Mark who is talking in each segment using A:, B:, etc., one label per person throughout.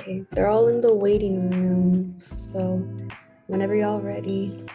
A: Okay, they're all in the waiting room, so whenever y'all ready.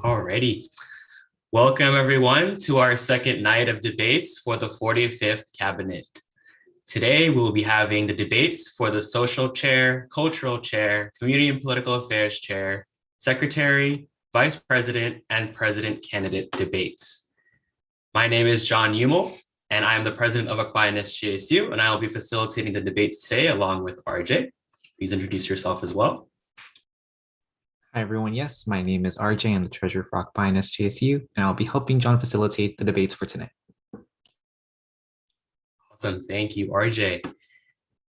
B: Alrighty. Welcome everyone to our second night of debates for the 45th Cabinet. Today we'll be having the debates for the Social Chair, Cultural Chair, Community and Political Affairs Chair, Secretary, Vice President, and President candidate debates. My name is John Umel, and I am the President of AkbayanSJSU, and I will be facilitating the debates today along with RJ. Please introduce yourself as well.
C: Hi, everyone. Yes, my name is RJ. I'm the treasurer for AkbayanSJSU, and I'll be helping John facilitate the debates for tonight.
B: Awesome. Thank you, RJ.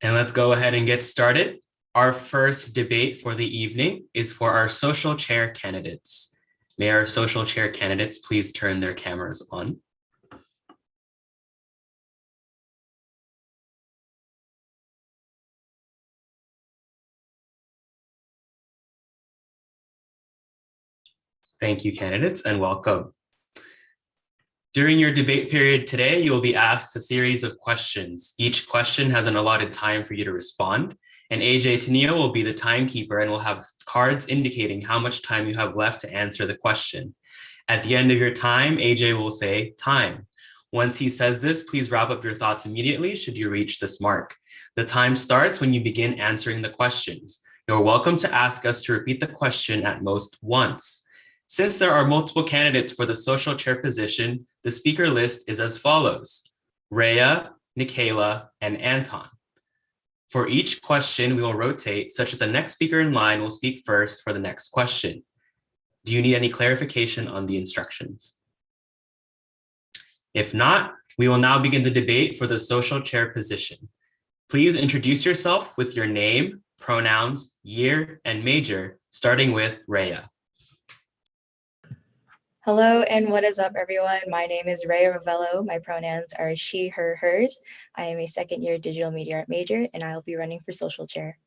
B: And let's go ahead and get started. Our first debate for the evening is for our social chair candidates. May our social chair candidates please turn their cameras on. Thank you, candidates, and welcome. During your debate period today, you will be asked a series of questions. Each question has an allotted time for you to respond, and AJ Tenio will be the timekeeper and will have cards indicating how much time you have left to answer the question. At the end of your time, AJ will say, time. Once he says this, please wrap up your thoughts immediately should you reach this mark. The time starts when you begin answering the questions. You're welcome to ask us to repeat the question at most once. Since there are multiple candidates for the social chair position, the speaker list is as follows: Rhea, Nikayla, and Anton. For each question, we will rotate such that the next speaker in line will speak first for the next question. Do you need any clarification on the instructions? If not, we will now begin the debate for the social chair position. Please introduce yourself with your name, pronouns, year, and major, starting with Rhea.
A: Hello and what is up, everyone? My name is Rhea Ravello. My pronouns are she, her, hers. I am a second-year digital media art major, and I'll be running for social chair.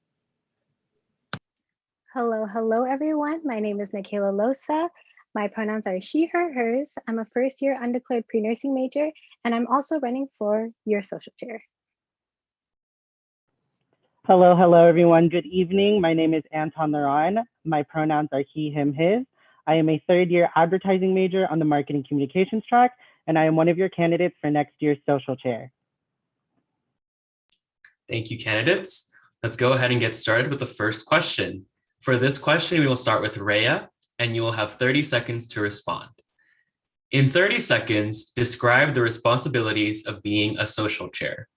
D: Hello, everyone. My name is Nikayla Losa. My pronouns are she, her, hers. I'm a first-year undeclared pre-nursing major, and I'm also running for your social chair.
E: Hello, everyone. Good evening. My name is Anton Laron. My pronouns are he, him, his. I am a third-year advertising major on the marketing communications track, and I am one of your candidates for next year's social chair.
B: Thank you, candidates. Let's go ahead and get started with the first question. For this question, we will start with Rhea, and you will have 30 seconds to respond. In 30 seconds, describe the responsibilities of being a social chair.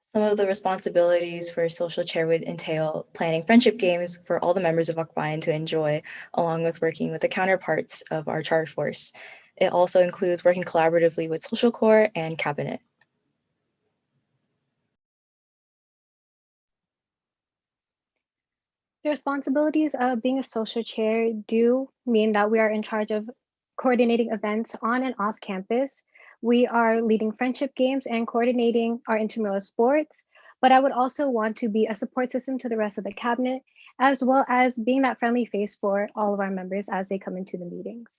A: Some of the responsibilities for social chair would entail planning friendship games for all the members of Akbayan to enjoy, along with working with the counterparts of our charge force. It also includes working collaboratively with social core and cabinet.
D: The responsibilities of being a social chair do mean that we are in charge of coordinating events on and off campus. We are leading friendship games and coordinating our intramural sports, but I would also want to be a support system to the rest of the cabinet, as well as being that friendly face for all of our members as they come into the meetings.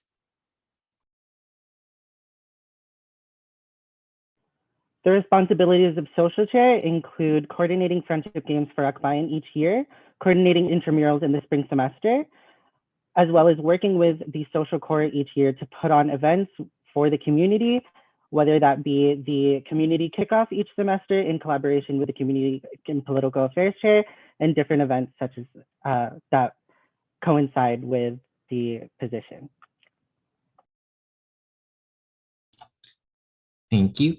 E: The responsibilities of social chair include coordinating friendship games for Akbayan each year, coordinating intramurals in the spring semester, as well as working with the social core each year to put on events for the community, whether that be the community kickoff each semester in collaboration with the community and political affairs chair, and different events such as that coincide with the position.
C: Thank you.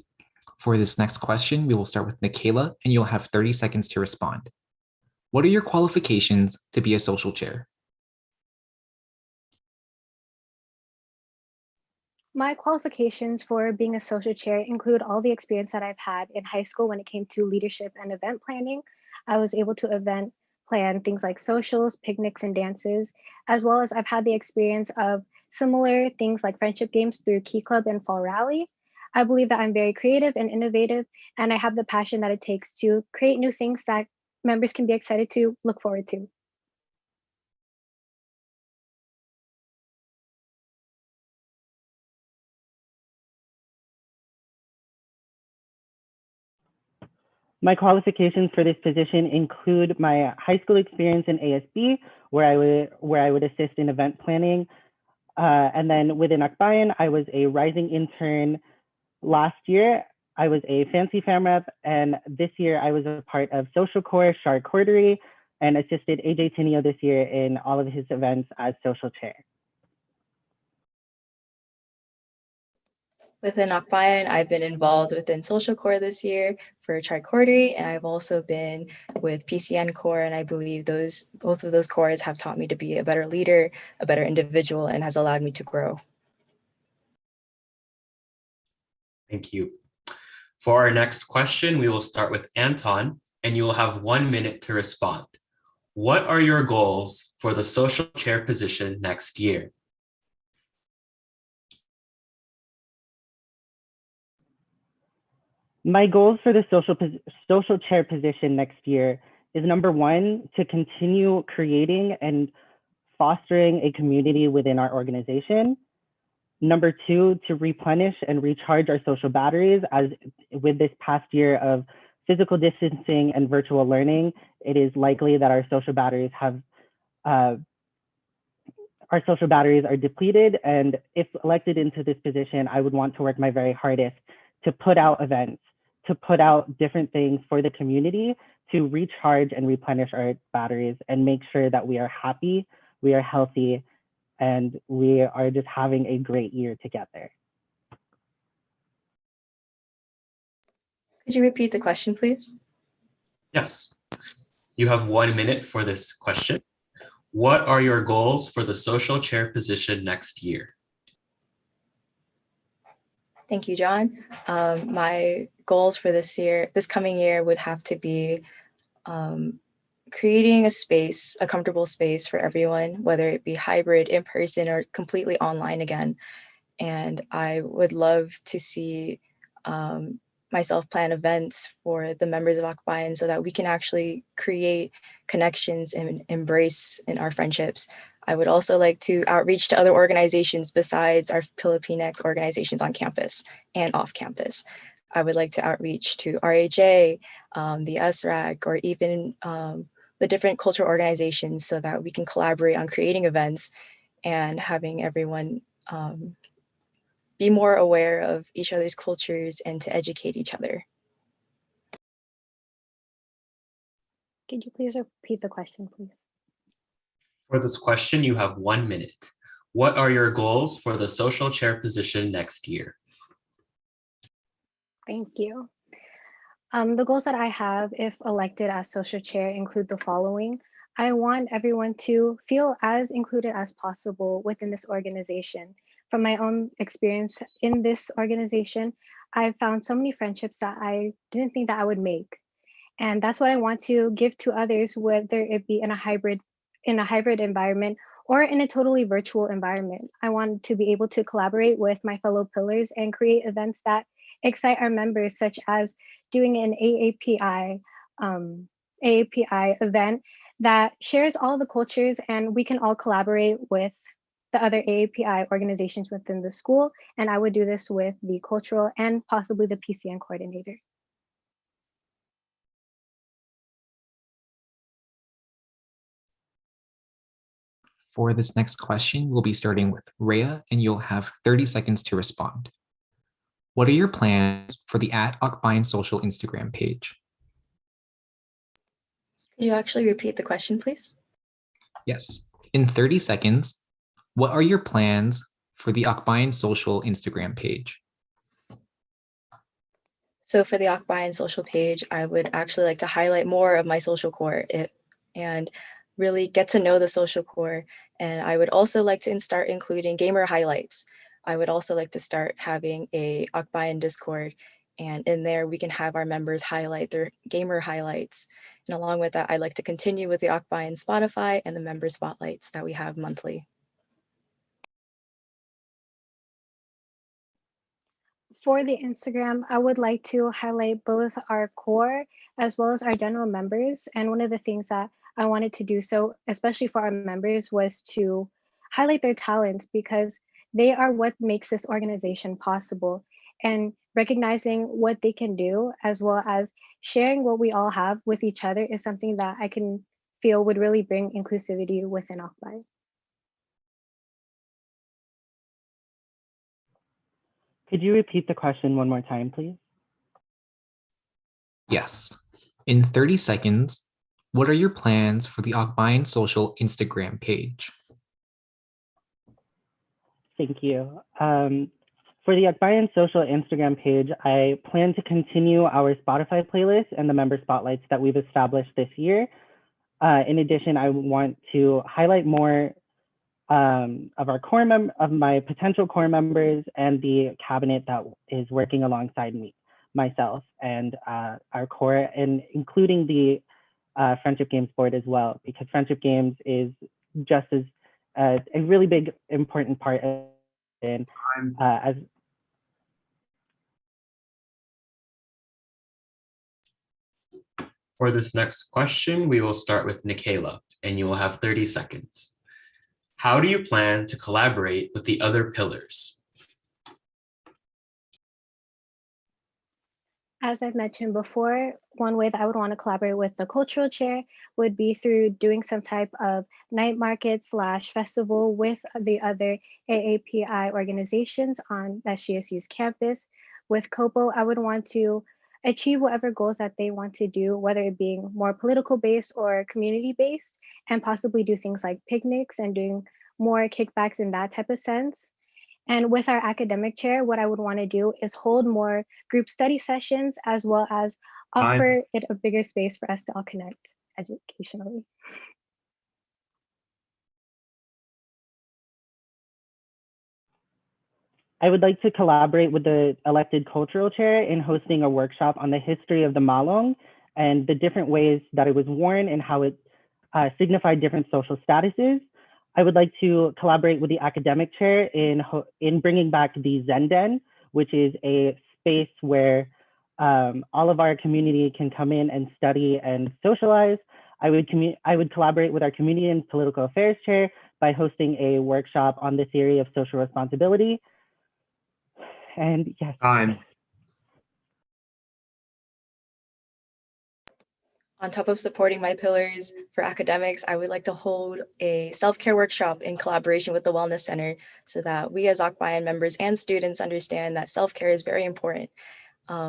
C: For this next question, we will start with Nikayla, and you'll have 30 seconds to respond. What are your qualifications to be a social chair?
D: My qualifications for being a social chair include all the experience that I've had in high school when it came to leadership and event planning. I was able to event plan things like socials, picnics, and dances, as well as I've had the experience of similar things like friendship games through Key Club and Fall Rally. I believe that I'm very creative and innovative, and I have the passion that it takes to create new things that members can be excited to look forward to.
E: My qualifications for this position include my high school experience in ASB, where I would assist in event planning. And then within Akbayan, I was a rising intern last year. I was a fancy fam rep, and this year I was a part of social core, Shard Cordery, and assisted AJ Tinio this year in all of his events as social chair.
A: Within Akbayan, I've been involved within social core this year for Tricordery, and I've also been with PCN core, and I believe both of those cores have taught me to be a better leader, a better individual, and has allowed me to grow.
B: Thank you. For our next question, we will start with Anton, and you will have 1 minute to respond. What are your goals for the social chair position next year?
E: My goals for the social chair position next year is, number one, to continue creating and fostering a community within our organization. Number two, to replenish and recharge our social batteries, as with this past year of physical distancing and virtual learning, it is likely that our social batteries are depleted. And if elected into this position, I would want to work my very hardest to put out events, to put out different things for the community to recharge and replenish our batteries and make sure that we are happy, we are healthy, and we are just having a great year together.
A: Could you repeat the question, please?
B: Yes. You have 1 minute for this question. What are your goals for the social chair position next year?
A: Thank you, John. My goals for this coming year would have to be creating a comfortable space for everyone, whether it be hybrid, in person, or completely online again. And I would love to see myself plan events for the members of Akbayan so that we can actually create connections and embrace in our friendships. I would also like to outreach to other organizations besides our Filipinx organizations on campus and off campus. I would like to outreach to RHA, the SRAC, or even the different cultural organizations so that we can collaborate on creating events and having everyone be more aware of each other's cultures and to educate each other.
D: Could you please repeat the question, please?
B: For this question, you have 1 minute. What are your goals for the social chair position next year?
D: Thank you. The goals that I have if elected as social chair include the following. I want everyone to feel as included as possible within this organization. From my own experience in this organization, I've found so many friendships that I didn't think that I would make. And that's what I want to give to others, whether it be in a hybrid environment or in a totally virtual environment. I want to be able to collaborate with my fellow pillars and create events that excite our members, such as doing an AAPI event that shares all the cultures, and we can all collaborate with the other AAPI organizations within the school. And I would do this with the cultural and possibly the PCN coordinator.
C: For this next question, we'll be starting with Rhea, and you'll have 30 seconds to respond. What are your plans for the @AkbayanSocial Instagram page?
A: Could you actually repeat the question, please?
C: Yes. In 30 seconds, what are your plans for the AkbayanSocial Instagram page?
A: So for the Akbayan social page, I would actually like to highlight more of my social core and really get to know the social core. And I would also like to start including gamer highlights. I would also like to start having a Akbayan Discord, and in there we can have our members highlight their gamer highlights. And along with that, I'd like to continue with the Akbayan Spotify and the member spotlights that we have monthly.
D: For the Instagram, I would like to highlight both our core as well as our general members. And one of the things that I wanted to do so, especially for our members, was to highlight their talents, because they are what makes this organization possible. And recognizing what they can do, as well as sharing what we all have with each other, is something that I can feel would really bring inclusivity within Akbayan.
E: Could you repeat the question one more time, please?
C: Yes. In 30 seconds, what are your plans for the AkbayanSocial Instagram page?
E: Thank you. For the AkbayanSocial Instagram page, I plan to continue our Spotify playlist and the member spotlights that we've established this year. In addition, I want to highlight more of my potential core members and the cabinet that is working alongside myself and our core, and including the Friendship Games board as well, because Friendship Games is just as a really big, important part in as
B: For this next question, we will start with Nikayla, and you will have 30 seconds. How do you plan to collaborate with the other pillars?
D: As I've mentioned before, one way that I would want to collaborate with the cultural chair would be through doing some type of night market / festival with the other AAPI organizations on SJSU's campus. With COPO, I would want to achieve whatever goals that they want to do, whether it being more political based or community based, and possibly do things like picnics and doing more kickbacks in that type of sense. And with our academic chair, what I would want to do is hold more group study sessions as well as offer it a bigger space for us to all connect educationally.
E: I would like to collaborate with the elected cultural chair in hosting a workshop on the history of the malong and the different ways that it was worn and how it signified different social statuses. I would like to collaborate with the academic chair in bringing back the Zenden, which is a space where all of our community can come in and study and socialize. I would collaborate with our community and political affairs chair by hosting a workshop on the theory of social responsibility. And yes.
C: Time.
A: On top of supporting my pillars for academics, I would like to hold a self-care workshop in collaboration with the Wellness Center so that we as Akbayan members and students understand that self-care is very important.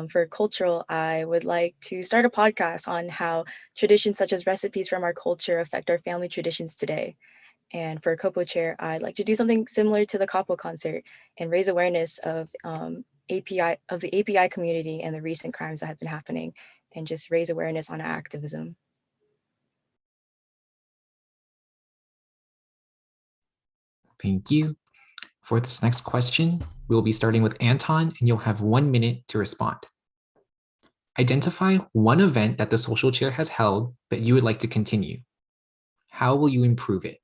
A: For cultural, I would like to start a podcast on how traditions such as recipes from our culture affect our family traditions today. And for Copo Chair, I'd like to do something similar to the Capo concert and raise awareness of the API community and the recent crimes that have been happening, and just raise awareness on activism.
C: Thank you. For this next question, we'll be starting with Anton, and you'll have 1 minute to respond. Identify one event that the social chair has held that you would like to continue. How will you improve it?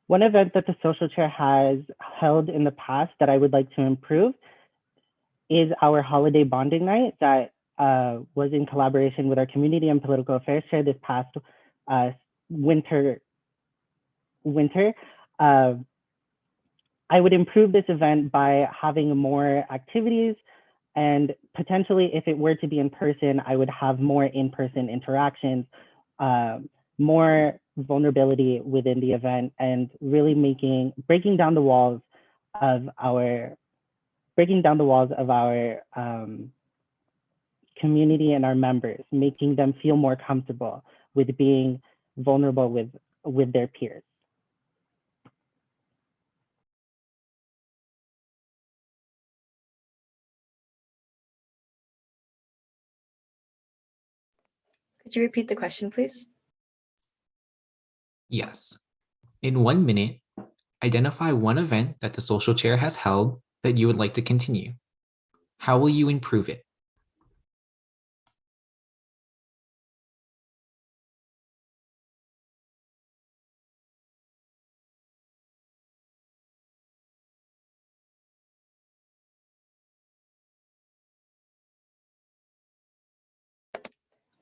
E: One event that the social chair has held in the past that I would like to improve is our holiday bonding night that was in collaboration with our community and political affairs chair this past winter. I would improve this event by having more activities, and potentially if it were to be in person, I would have more in-person interactions, more vulnerability within the event, and really breaking down the walls of our community and our members, making them feel more comfortable with being vulnerable with their peers.
A: Could you repeat the question, please?
C: Yes. In 1 minute, identify one event that the social chair has held that you would like to continue. How will you improve it?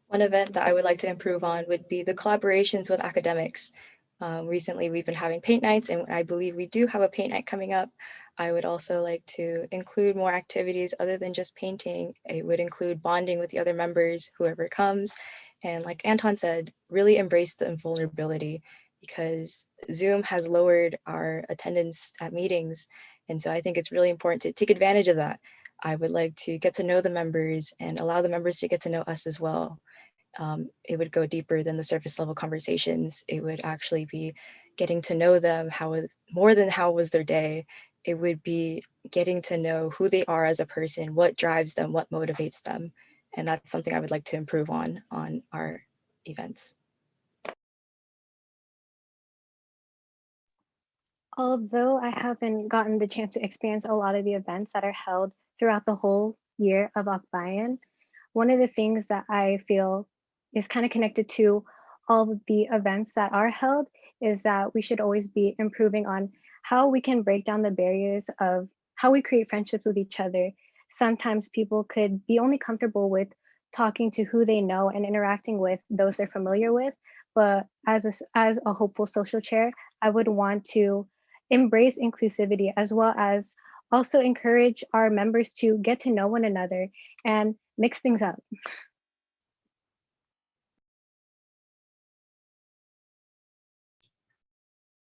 A: One event that I would like to improve on would be the collaborations with academics. Recently, we've been having paint nights, and I believe we do have a paint night coming up. I would also like to include more activities other than just painting. It would include bonding with the other members, whoever comes. And like Anton said, really embrace the vulnerability, because Zoom has lowered our attendance at meetings. And so I think it's really important to take advantage of that. I would like to get to know the members and allow the members to get to know us as well. It would go deeper than the surface level conversations. It would actually be getting to know them, more than how was their day. It would be getting to know who they are as a person, what drives them, what motivates them. And that's something I would like to improve on our events.
D: Although I haven't gotten the chance to experience a lot of the events that are held throughout the whole year of Akbayan, one of the things that I feel is kind of connected to all of the events that are held is that we should always be improving on how we can break down the barriers of how we create friendships with each other. Sometimes people could be only comfortable with talking to who they know and interacting with those they're familiar with. But as a hopeful social chair, I would want to embrace inclusivity as well as also encourage our members to get to know one another and mix things up.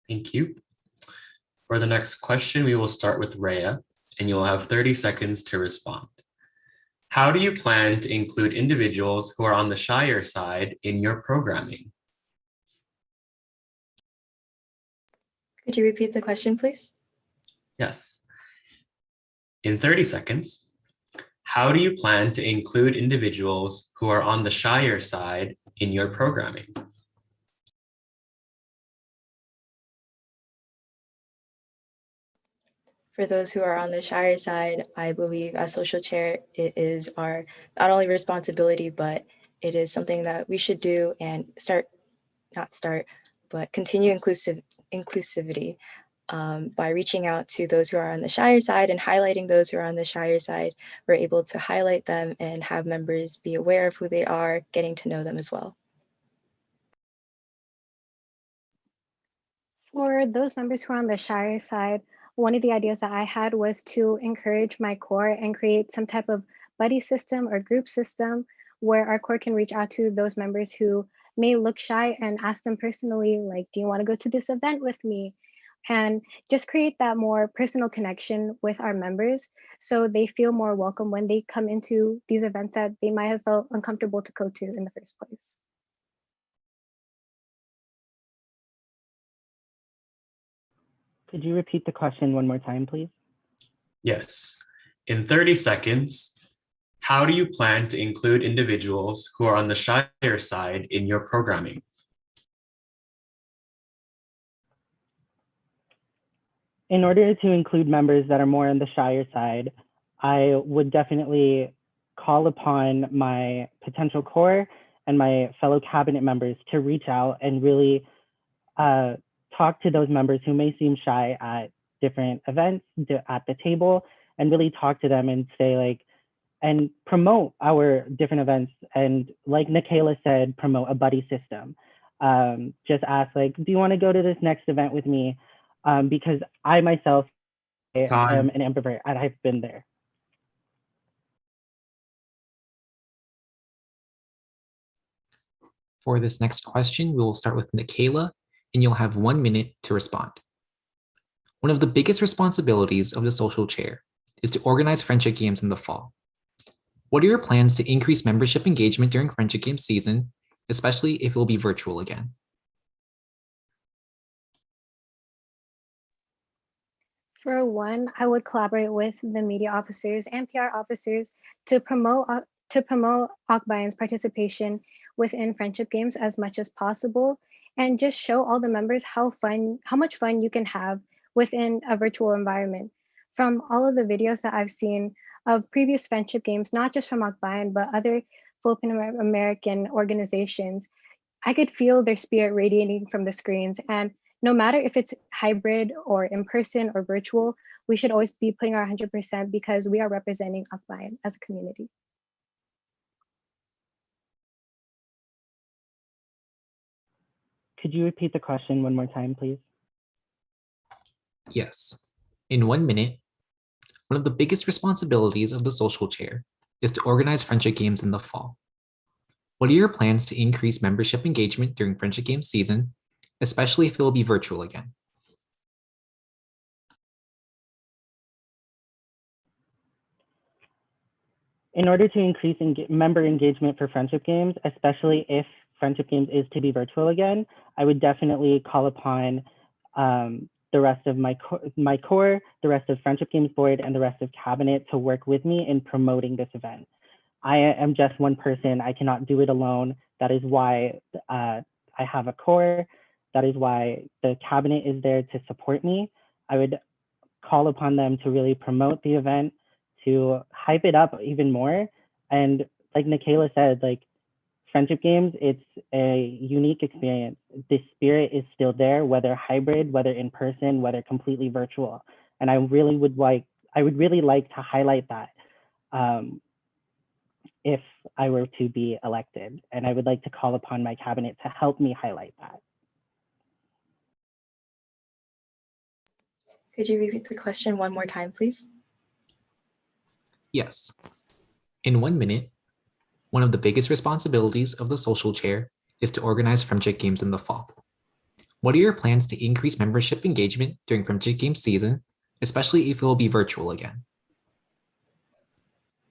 B: Thank you. For the next question, we will start with Rhea, and you'll have 30 seconds to respond. How do you plan to include individuals who are on the shyer side in your programming?
A: Could you repeat the question, please?
B: Yes. In 30 seconds, how do you plan to include individuals who are on the shyer side in your programming?
A: For those who are on the shyer side, I believe as social chair, it is our not only responsibility, but it is something that we should do and continue inclusivity by reaching out to those who are on the shyer side and highlighting those who are on the shyer side. We're able to highlight them and have members be aware of who they are, getting to know them as well.
D: For those members who are on the shyer side, one of the ideas that I had was to encourage my core and create some type of buddy system or group system where our core can reach out to those members who may look shy and ask them personally, like, do you want to go to this event with me? And just create that more personal connection with our members so they feel more welcome when they come into these events that they might have felt uncomfortable to go to in the first place.
E: Could you repeat the question one more time, please?
B: Yes. In 30 seconds, how do you plan to include individuals who are on the shyer side in your programming?
E: In order to include members that are more on the shyer side, I would definitely call upon my potential core and my fellow cabinet members to reach out and really talk to those members who may seem shy at different events at the table, and really talk to them and say, like, and promote our different events. And like Nikayla said, promote a buddy system. Just ask, like, do you want to go to this next event with me? Because I myself am an ambivert and I've been there.
C: For this next question, we will start with Nikayla, and you'll have 1 minute to respond. One of the biggest responsibilities of the social chair is to organize friendship games in the fall. What are your plans to increase membership engagement during friendship game season, especially if it will be virtual again?
D: For one, I would collaborate with the media officers and PR officers to promote Akbayan's participation within friendship games as much as possible, and just show all the members how much fun you can have within a virtual environment. From all of the videos that I've seen of previous friendship games, not just from Akbayan, but other Filipino American organizations, I could feel their spirit radiating from the screens. And no matter if it's hybrid or in person or virtual, we should always be putting our 100% because we are representing Akbayan as a community.
E: Could you repeat the question one more time, please?
C: Yes. In 1 minute, one of the biggest responsibilities of the social chair is to organize friendship games in the fall. What are your plans to increase membership engagement during friendship game season, especially if it will be virtual again?
E: In order to increase member engagement for friendship games, especially if friendship games is to be virtual again, I would definitely call upon the rest of my core, the rest of friendship games board, and the rest of cabinet to work with me in promoting this event. I am just one person. I cannot do it alone. That is why I have a core. That is why the cabinet is there to support me. I would call upon them to really promote the event, to hype it up even more. And like Nikayla said, like, friendship games, it's a unique experience. The spirit is still there, whether hybrid, whether in person, whether completely virtual. And I would really like to highlight that if I were to be elected. And I would like to call upon my cabinet to help me highlight that.
A: Could you repeat the question one more time, please?
C: Yes. In 1 minute, one of the biggest responsibilities of the social chair is to organize friendship games in the fall. What are your plans to increase membership engagement during friendship game season, especially if it will be virtual again?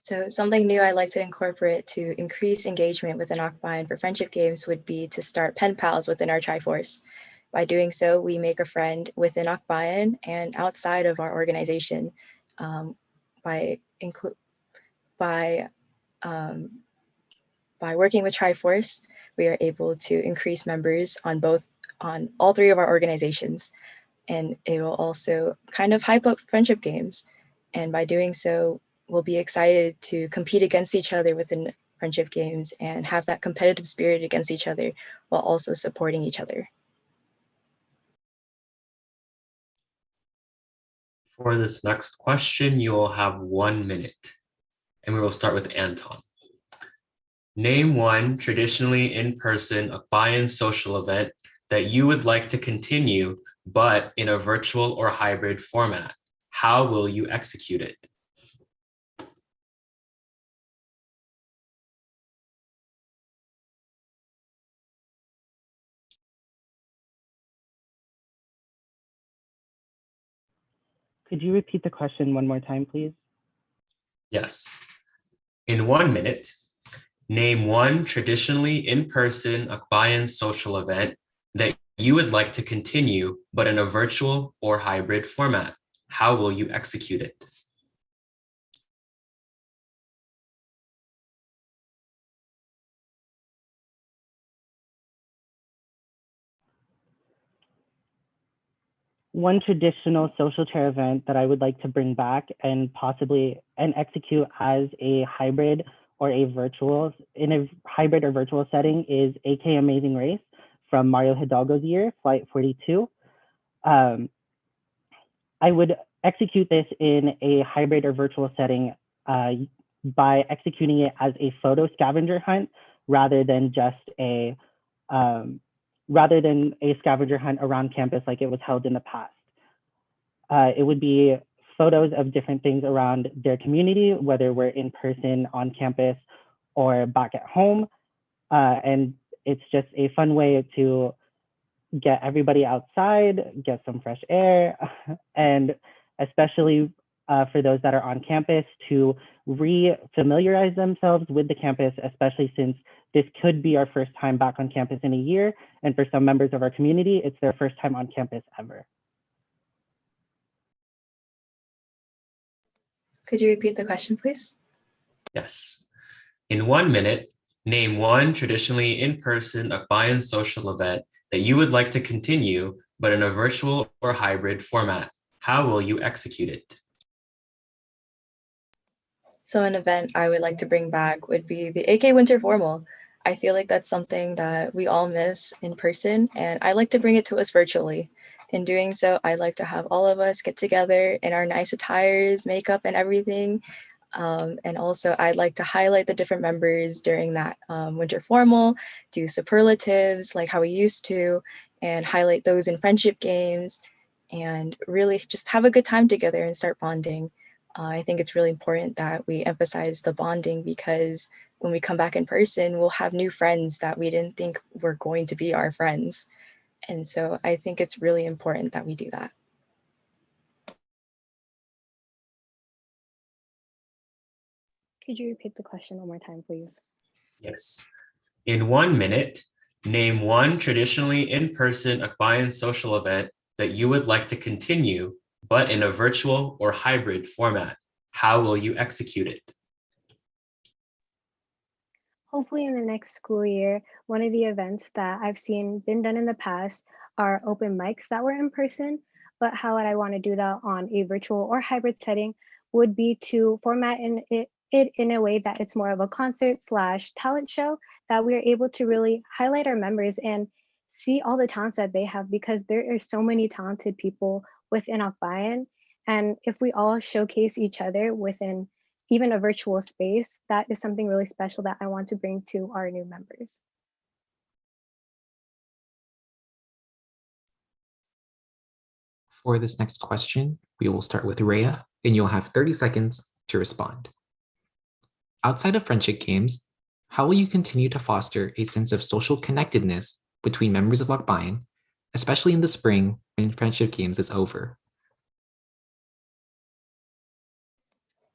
A: So something new I'd like to incorporate to increase engagement within Akbayan for friendship games would be to start pen pals within our Triforce. By doing so, we make a friend within Akbayan and outside of our organization by working with Triforce, we are able to increase members on all three of our organizations. And it will also kind of hype up friendship games. And by doing so, we'll be excited to compete against each other within friendship games and have that competitive spirit against each other while also supporting each other.
B: For this next question, you will have 1 minute, and we will start with Anton. Name one traditionally in-person Akbayan social event that you would like to continue, but in a virtual or hybrid format. How will you execute it?
E: Could you repeat the question one more time, please?
B: Yes. In 1 minute, name one traditionally in-person Akbayan social event that you would like to continue, but in a virtual or hybrid format. How will you execute it?
E: One traditional social chair event that I would like to bring back and possibly execute as a hybrid or a virtual setting is AK Amazing Race from Mario Hidalgo's year, Flight 42. I would execute this in a hybrid or virtual setting by executing it as a photo scavenger hunt rather than a scavenger hunt around campus like it was held in the past. It would be photos of different things around their community, whether we're in person on campus or back at home. And it's just a fun way to get everybody outside, get some fresh air, and especially for those that are on campus to re-familiarize themselves with the campus, especially since this could be our first time back on campus in a year. And for some members of our community, it's their first time on campus ever.
A: Could you repeat the question, please?
B: Yes. In 1 minute, name one traditionally in-person Akbayan social event that you would like to continue, but in a virtual or hybrid format. How will you execute it?
A: So an event I would like to bring back would be the AK Winter Formal. I feel like that's something that we all miss in person, and I like to bring it to us virtually. In doing so, I'd like to have all of us get together in our nice attires, makeup, and everything. And also, I'd like to highlight the different members during that winter formal, do superlatives like how we used to, and highlight those in friendship games, and really just have a good time together and start bonding. I think it's really important that we emphasize the bonding because when we come back in person, we'll have new friends that we didn't think were going to be our friends. And so I think it's really important that we do that.
D: Could you repeat the question one more time, please?
B: Yes. In 1 minute, name one traditionally in-person Akbayan social event that you would like to continue, but in a virtual or hybrid format. How will you execute it?
D: Hopefully in the next school year, one of the events that I've seen been done in the past are open mics that were in person, but how would I want to do that on a virtual or hybrid setting would be to format it in a way that it's more of a concert/talent show that we are able to really highlight our members and see all the talents that they have, because there are so many talented people within Akbayan. And if we all showcase each other within even a virtual space, that is something really special that I want to bring to our new members.
C: For this next question, we will start with Rhea, and you'll have 30 seconds to respond. Outside of friendship games, how will you continue to foster a sense of social connectedness between members of Akbayan, especially in the spring when friendship games is over?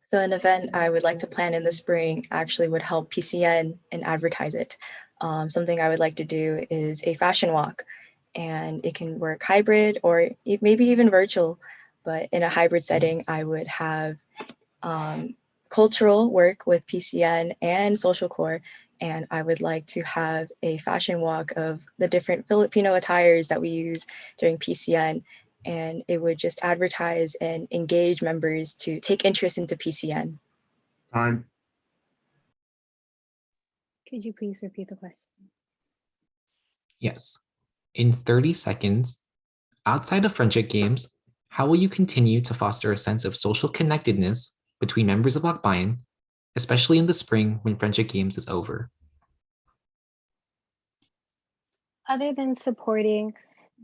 A: So an event I would like to plan in the spring actually would help PCN and advertise it. Something I would like to do is a fashion walk, and it can work hybrid or maybe even virtual. But in a hybrid setting, I would have cultural work with PCN and social core, and I would like to have a fashion walk of the different Filipino attires that we use during PCN, and it would just advertise and engage members to take interest into PCN.
B: Time.
D: Could you please repeat the question?
C: Yes. In 30 seconds, outside of friendship games, how will you continue to foster a sense of social connectedness between members of Akbayan, especially in the spring when friendship games is over?
D: Other than supporting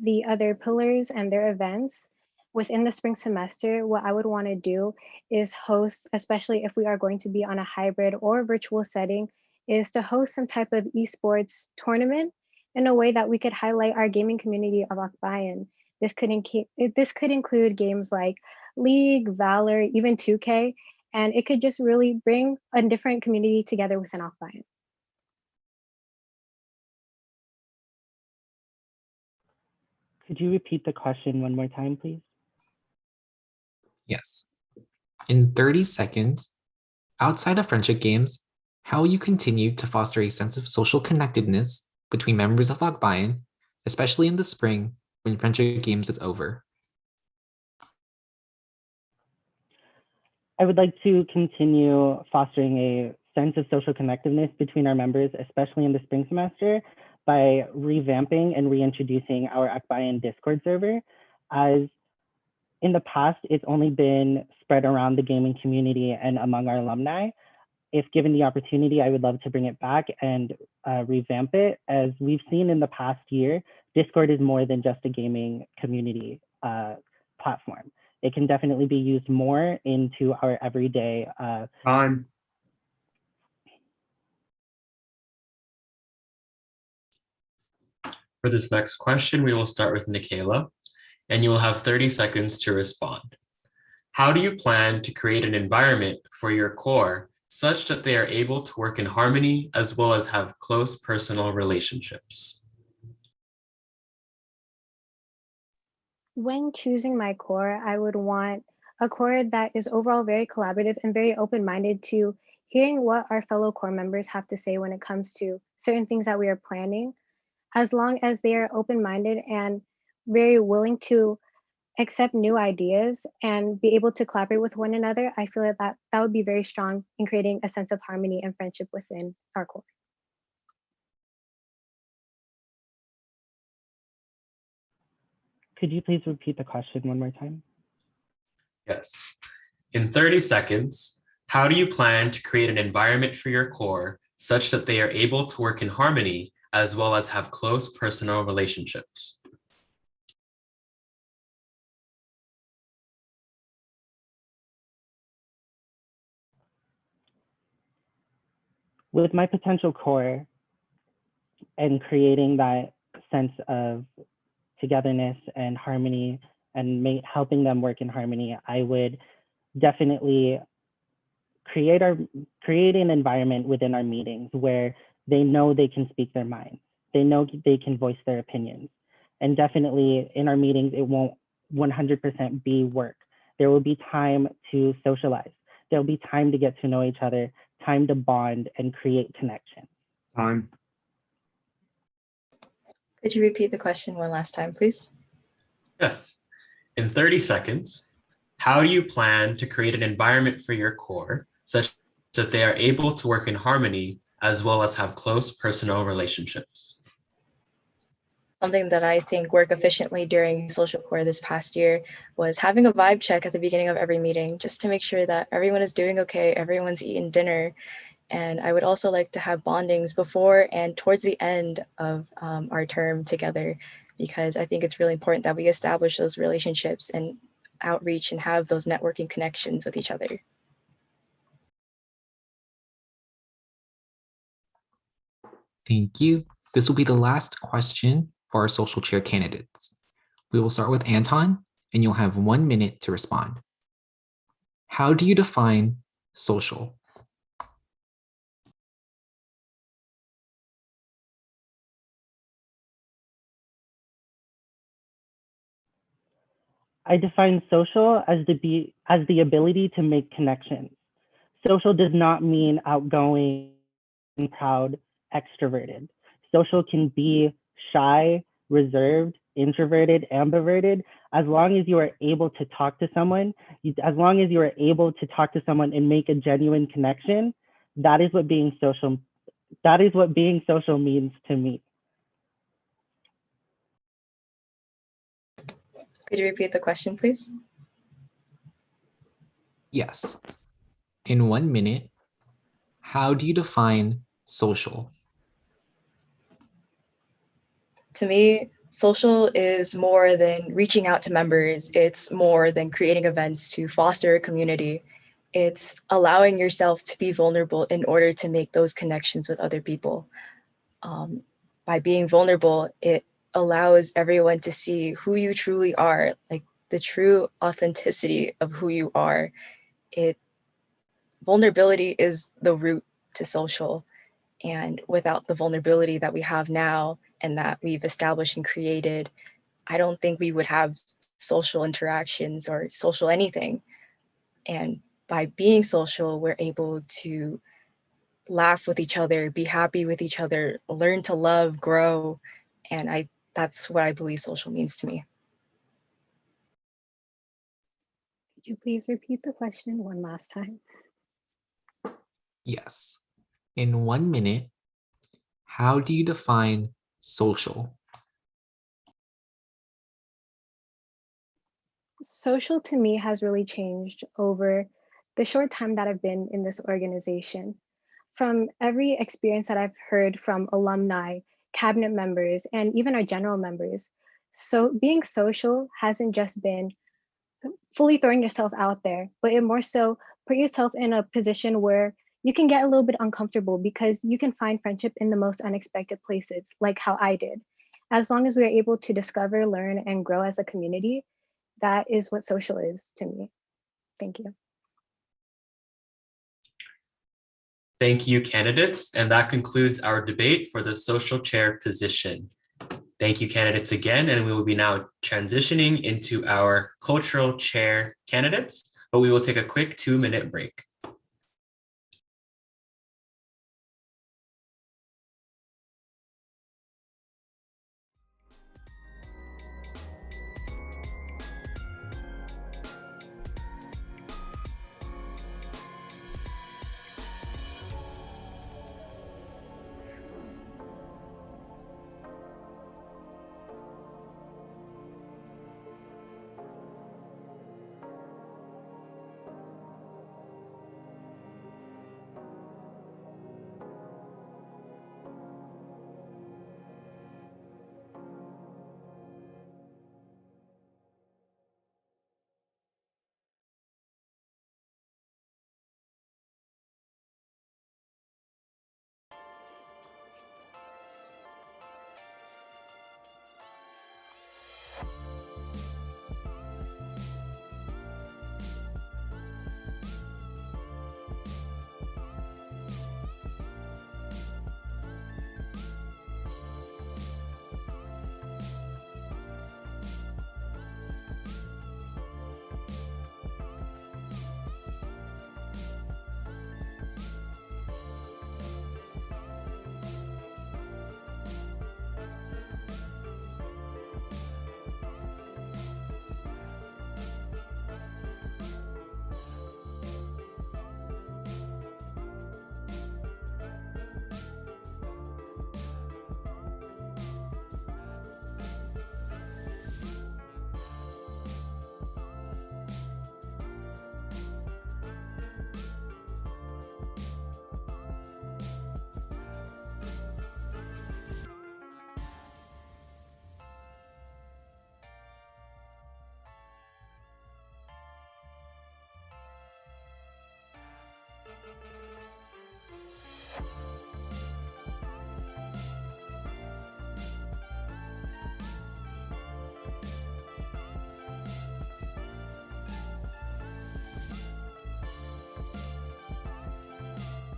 D: the other pillars and their events within the spring semester, what I would want to do is host, especially if we are going to be on a hybrid or virtual setting, is to host some type of esports tournament in a way that we could highlight our gaming community of Akbayan. This could include games like League, Valor, even 2K, and it could just really bring a different community together within Akbayan.
E: Could you repeat the question one more time, please?
C: Yes. In 30 seconds, outside of friendship games, how will you continue to foster a sense of social connectedness between members of Akbayan, especially in the spring when friendship games is over?
E: I would like to continue fostering a sense of social connectiveness between our members, especially in the spring semester, by revamping and reintroducing our Akbayan Discord server. As in the past, it's only been spread around the gaming community and among our alumni. If given the opportunity, I would love to bring it back and revamp it. As we've seen in the past year, Discord is more than just a gaming community platform. It can definitely be used more into our everyday.
B: Time. For this next question, we will start with Nikayla, and you will have 30 seconds to respond. How do you plan to create an environment for your core such that they are able to work in harmony as well as have close personal relationships?
D: When choosing my core, I would want a core that is overall very collaborative and very open-minded to hearing what our fellow core members have to say when it comes to certain things that we are planning. As long as they are open-minded and very willing to accept new ideas and be able to collaborate with one another, I feel that that would be very strong in creating a sense of harmony and friendship within our core.
E: Could you please repeat the question one more time?
B: Yes. In 30 seconds, how do you plan to create an environment for your core such that they are able to work in harmony as well as have close personal relationships?
E: With my potential core and creating that sense of togetherness and harmony and helping them work in harmony, I would definitely create an environment within our meetings where they know they can speak their minds. They know they can voice their opinions. And definitely in our meetings, it won't 100% be work. There will be time to socialize. There will be time to get to know each other, time to bond and create connection.
B: Time.
A: Could you repeat the question one last time, please?
B: Yes. In 30 seconds, how do you plan to create an environment for your core such that they are able to work in harmony as well as have close personal relationships.
A: Something that I think worked efficiently during social core this past year was having a vibe check at the beginning of every meeting, just to make sure that everyone is doing okay, everyone's eating dinner. And I would also like to have bondings before and towards the end of our term together, because I think it's really important that we establish those relationships and outreach and have those networking connections with each other.
C: Thank you. This will be the last question for our social chair candidates. We will start with Anton, and you'll have 1 minute to respond. How do you define social?
E: I define social as the ability to make connections. Social does not mean outgoing, proud, extroverted. Social can be shy, reserved, introverted, ambiverted. As long as you are able to talk to someone, and make a genuine connection, that is what being social. That is what being social means to me.
A: Could you repeat the question, please?
C: Yes. In 1 minute, how do you define social?
A: To me, social is more than reaching out to members. It's more than creating events to foster a community. It's allowing yourself to be vulnerable in order to make those connections with other people. By being vulnerable, it allows everyone to see who you truly are, like the true authenticity of who you are. Vulnerability is the root to social. And without the vulnerability that we have now and that we've established and created, I don't think we would have social interactions or social anything. And by being social, we're able to laugh with each other, be happy with each other, learn to love, grow. And that's what I believe social means to me.
D: Could you please repeat the question one last time?
C: Yes. In 1 minute, how do you define social?
D: Social to me has really changed over the short time that I've been in this organization. From every experience that I've heard from alumni, cabinet members, and even our general members, so being social hasn't just been fully throwing yourself out there, but it more so put yourself in a position where you can get a little bit uncomfortable because you can find friendship in the most unexpected places, like how I did. As long as we are able to discover, learn, and grow as a community, that is what social is to me. Thank you.
B: Thank you, candidates. And that concludes our debate for the social chair position. Thank you, candidates, again. And we will be now transitioning into our cultural chair candidates, but we will take a quick 2-minute break.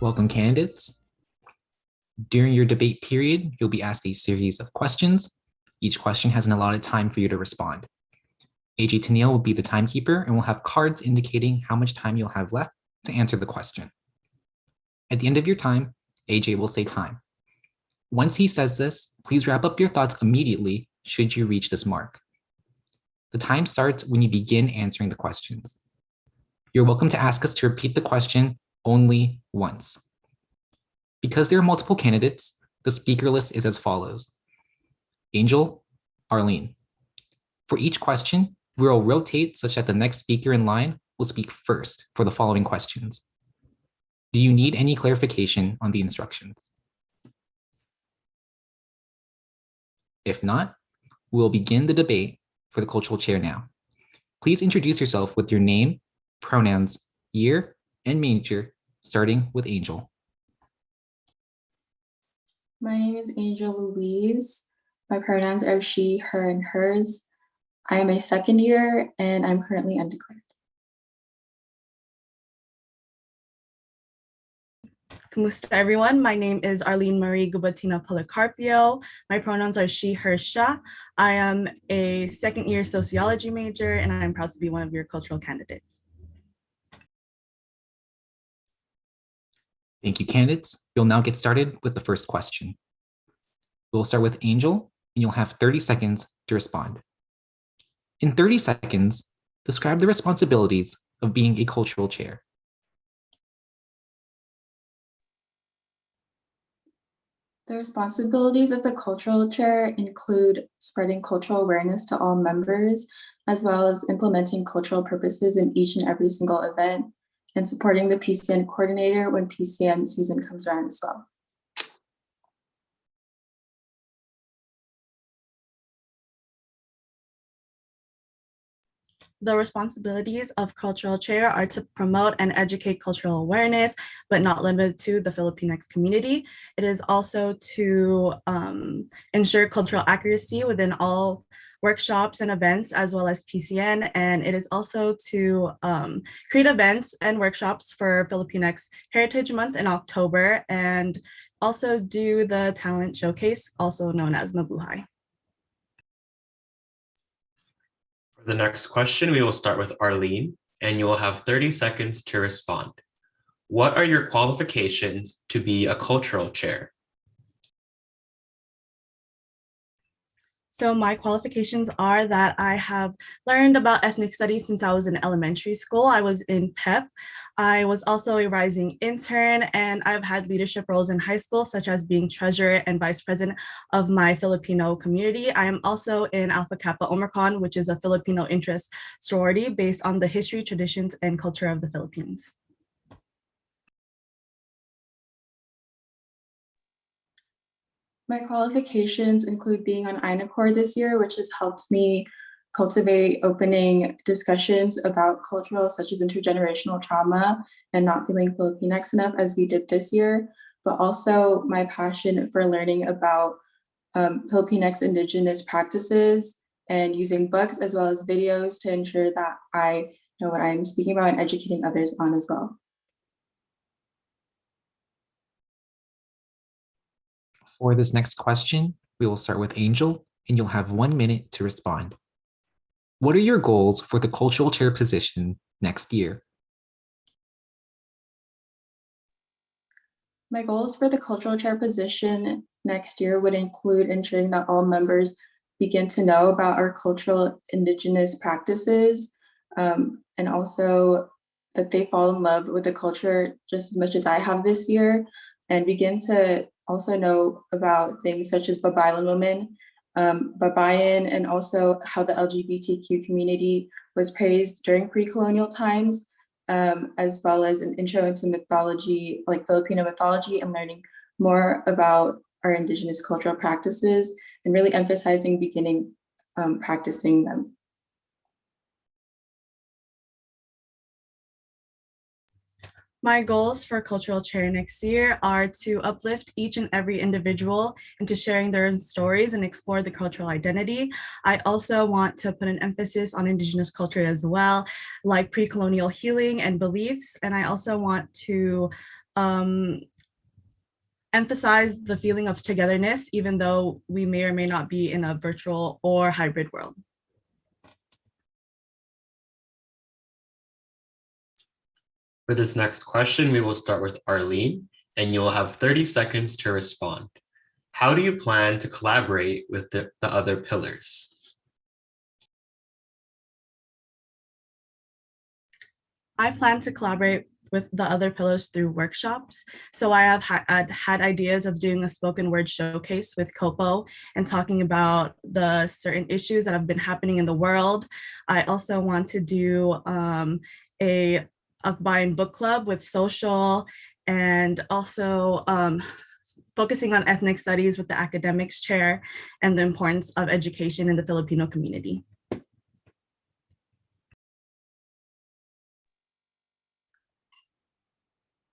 C: Welcome, candidates. During your debate period, you'll be asked a series of questions. Each question has an allotted time for you to respond. AJ Tennille will be the timekeeper and will have cards indicating how much time you'll have left to answer the question. At the end of your time, AJ will say time. Once he says this, please wrap up your thoughts immediately should you reach this mark. The time starts when you begin answering the questions. You're welcome to ask us to repeat the question only once. Because there are multiple candidates, the speaker list is as follows: Angel, Arlene. For each question, we will rotate such that the next speaker in line will speak first for the following questions. Do you need any clarification on the instructions? If not, we will begin the debate for the cultural chair now. Please introduce yourself with your name, pronouns, year, and major, starting with Angel.
F: My name is Angel Louise. My pronouns are she, her, and hers. I am a second year and I'm currently undeclared.
G: Kamusta everyone, my name is Arlene Marie Gubatina Policarpio. My pronouns are she, her, sha. I am a second year sociology major and I'm proud to be one of your cultural candidates.
C: Thank you, candidates. You'll now get started with the first question. We'll start with Angel, and you'll have 30 seconds to respond. In 30 seconds, describe the responsibilities of being a cultural chair.
F: The responsibilities of the cultural chair include spreading cultural awareness to all members, as well as implementing cultural purposes in each and every single event, and supporting the PCN coordinator when PCN season comes around as well.
G: The responsibilities of cultural chair are to promote and educate cultural awareness, but not limited to the Filipinx community. It is also to ensure cultural accuracy within all workshops and events, as well as PCN. And it is also to create events and workshops for Filipinx Heritage Month in October, and also do the talent showcase, also known as Mabuhay.
B: For the next question, we will start with Arlene, and you will have 30 seconds to respond. What are your qualifications to be a cultural chair?
G: So my qualifications are that I have learned about ethnic studies since I was in elementary school. I was in PEP. I was also a rising intern, and I've had leadership roles in high school, such as being treasurer and vice president of my Filipino community. I am also in Alpha Kappa Omicron, which is a Filipino interest sorority based on the history, traditions, and culture of the Philippines.
F: My qualifications include being on INACOR this year, which has helped me cultivate opening discussions about cultural, such as intergenerational trauma and not feeling Filipinx enough as we did this year, but also my passion for learning about Filipinx indigenous practices and using books as well as videos to ensure that I know what I'm speaking about and educating others on as well.
C: For this next question, we will start with Angel, and you'll have 1 minute to respond. What are your goals for the cultural chair position next year?
F: My goals for the cultural chair position next year would include ensuring that all members begin to know about our cultural indigenous practices, and also that they fall in love with the culture just as much as I have this year, and begin to also know about things such as Babaylan women, Babayan, and also how the LGBTQ community was praised during pre-colonial times, as well as an intro into mythology, like Filipino mythology, and learning more about our indigenous cultural practices, and really emphasizing beginning practicing them.
G: My goals for cultural chair next year are to uplift each and every individual into sharing their own stories and explore the cultural identity. I also want to put an emphasis on indigenous culture as well, like pre-colonial healing and beliefs. And I also want to emphasize the feeling of togetherness, even though we may or may not be in a virtual or hybrid world.
B: For this next question, we will start with Arlene, and you'll have 30 seconds to respond. How do you plan to collaborate with the other pillars?
G: I plan to collaborate with the other pillars through workshops. So I have had ideas of doing a spoken word showcase with Kopo and talking about the certain issues that have been happening in the world. I also want to do a Akbayan book club with social, and also focusing on ethnic studies with the academics chair and the importance of education in the Filipino community.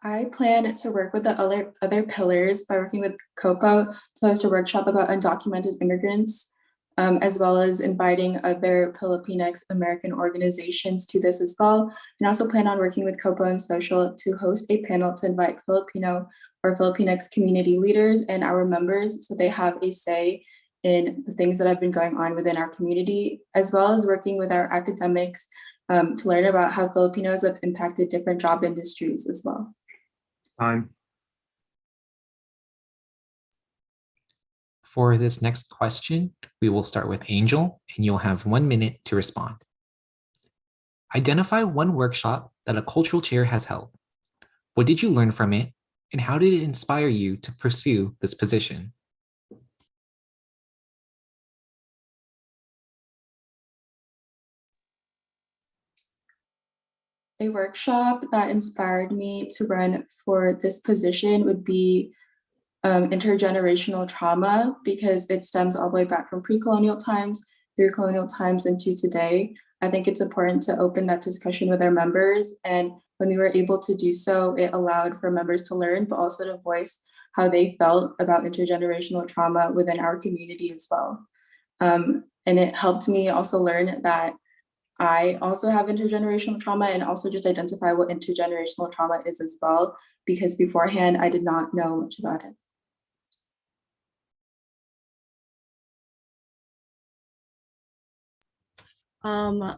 F: I plan to work with the other pillars by working with COPO to host a workshop about undocumented immigrants, as well as inviting other Filipinx American organizations to this as well. And also plan on working with COPO and Social to host a panel to invite Filipino or Filipinx community leaders and our members so they have a say in the things that have been going on within our community, as well as working with our academics to learn about how Filipinos have impacted different job industries as well.
B: Time.
C: For this next question, we will start with Angel, and you'll have 1 minute to respond. Identify one workshop that a cultural chair has held. What did you learn from it, and how did it inspire you to pursue this position?
F: A workshop that inspired me to run for this position would be intergenerational trauma, because it stems all the way back from pre-colonial times, through colonial times, into today. I think it's important to open that discussion with our members, and when we were able to do so, it allowed for members to learn, but also to voice how they felt about intergenerational trauma within our community as well. And it helped me also learn that I also have intergenerational trauma, and also just identify what intergenerational trauma is as well, because beforehand I did not know much about it.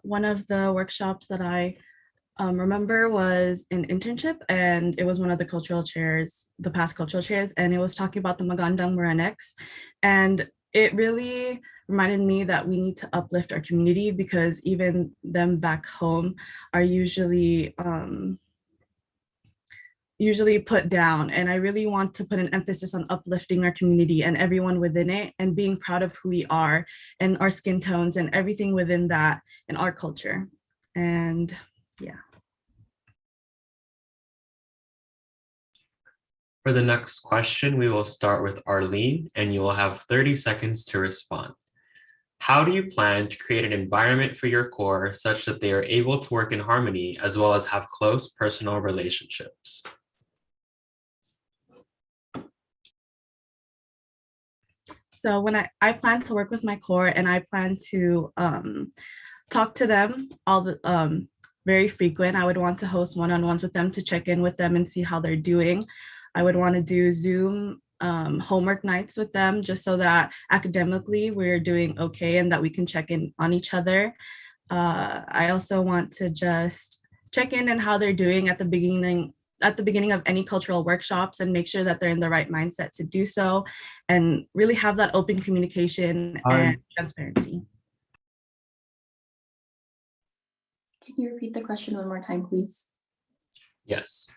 G: One of the workshops that I remember was an internship, and it was one of the cultural chairs, the past cultural chairs, and it was talking about the Magandang Morenex. And it really reminded me that we need to uplift our community, because even them back home are usually put down. And I really want to put an emphasis on uplifting our community and everyone within it, and being proud of who we are and our skin tones and everything within that and our culture. And yeah.
B: For the next question, we will start with Arlene, and you will have 30 seconds to respond. How do you plan to create an environment for your core such that they are able to work in harmony as well as have close personal relationships?
G: So when I plan to work with my core, and I plan to talk to them all the very frequent. I would want to host one-on-ones with them to check in with them and see how they're doing. I would want to do Zoom homework nights with them, just so that academically we're doing okay and that we can check in on each other. I also want to just check in on how they're doing at the beginning of any cultural workshops, and make sure that they're in the right mindset to do so, and really have that open communication and transparency.
F: Can you repeat the question one more time, please?
B: Yes.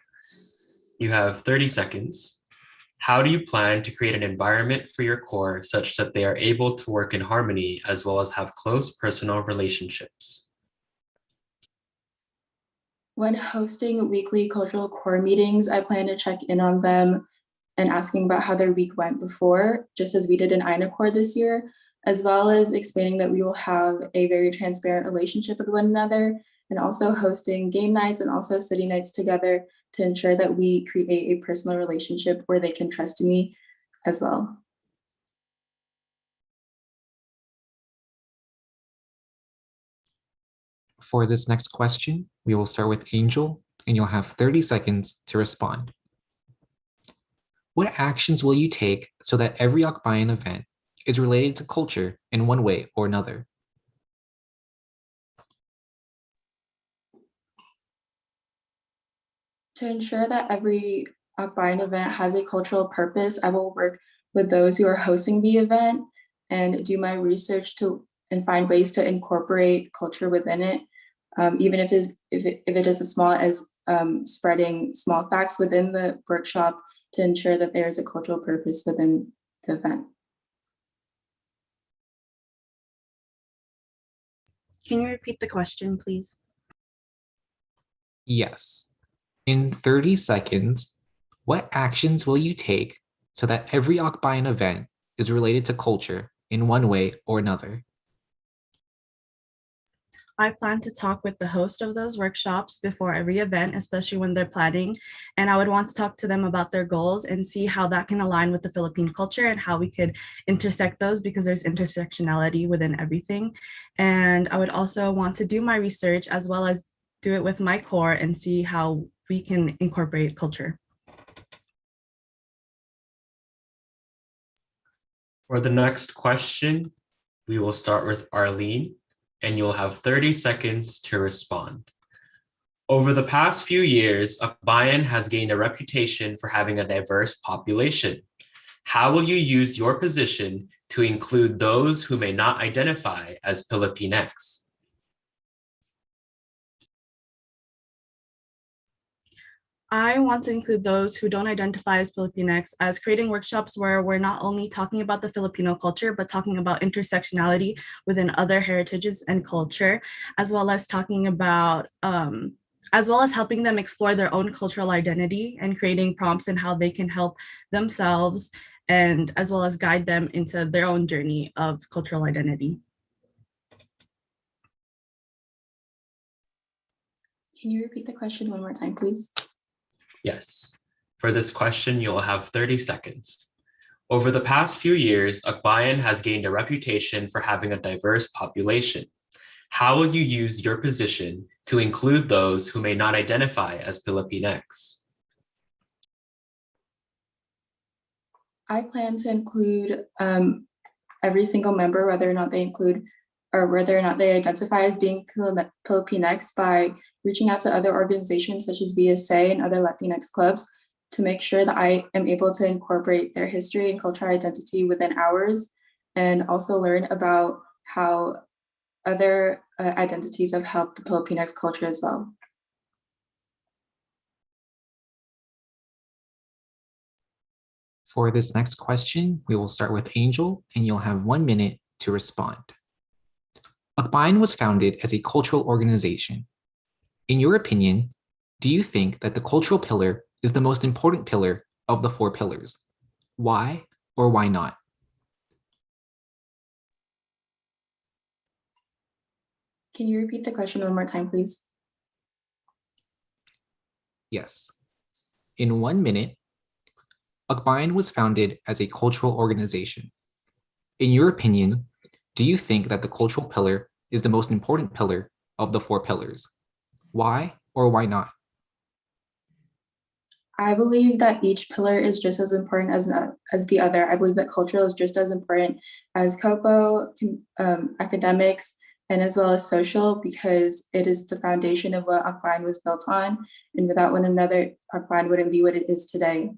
B: You have 30 seconds. How do you plan to create an environment for your core such that they are able to work in harmony as well as have close personal relationships?
F: When hosting weekly cultural core meetings, I plan to check in on them and asking about how their week went before, just as we did in INACORE this year, as well as explaining that we will have a very transparent relationship with one another, and also hosting game nights and also city nights together to ensure that we create a personal relationship where they can trust me as well.
C: For this next question, we will start with Angel, and you'll have 30 seconds to respond. What actions will you take so that every Akbayan event is related to culture in one way or another?
F: To ensure that every Akbayan event has a cultural purpose, I will work with those who are hosting the event and do my research and find ways to incorporate culture within it, even if it is as small as spreading small facts within the workshop to ensure that there is a cultural purpose within the event.
G: Can you repeat the question, please?
C: Yes. In 30 seconds, what actions will you take so that every Akbayan event is related to culture in one way or another?
G: I plan to talk with the host of those workshops before every event, especially when they're planning. And I would want to talk to them about their goals and see how that can align with the Philippine culture and how we could intersect those, because there's intersectionality within everything. And I would also want to do my research as well as do it with my core and see how we can incorporate culture.
B: For the next question, we will start with Arlene, and you'll have 30 seconds to respond. Over the past few years, Akbayan has gained a reputation for having a diverse population. How will you use your position to include those who may not identify as Filipinx?
G: I want to include those who don't identify as Filipinx as creating workshops where we're not only talking about the Filipino culture, but talking about intersectionality within other heritages and culture, as well as talking about, as well as helping them explore their own cultural identity and creating prompts in how they can help themselves, and as well as guide them into their own journey of cultural identity.
F: Can you repeat the question one more time, please?
B: Yes. For this question, you'll have 30 seconds. Over the past few years, Akbayan has gained a reputation for having a diverse population. How will you use your position to include those who may not identify as Filipinx?
F: I plan to include every single member, whether or not they identify as being Filipinx, by reaching out to other organizations such as VSA and other Latinx clubs to make sure that I am able to incorporate their history and cultural identity within ours, and also learn about how other identities have helped the Filipinx culture as well.
C: For this next question, we will start with Angel, and you'll have 1 minute to respond. Akbayan was founded as a cultural organization. In your opinion, do you think that the cultural pillar is the most important pillar of the 4 pillars? Why or why not?
F: Can you repeat the question one more time, please?
C: Yes. In 1 minute, Akbayan was founded as a cultural organization. In your opinion, do you think that the cultural pillar is the most important pillar of the 4 pillars? Why or why not?
F: I believe that each pillar is just as important as the other. I believe that cultural is just as important as COPO, academics, and as well as social, because it is the foundation of what Akbayan was built on. And without one another, Akbayan wouldn't be what it is today.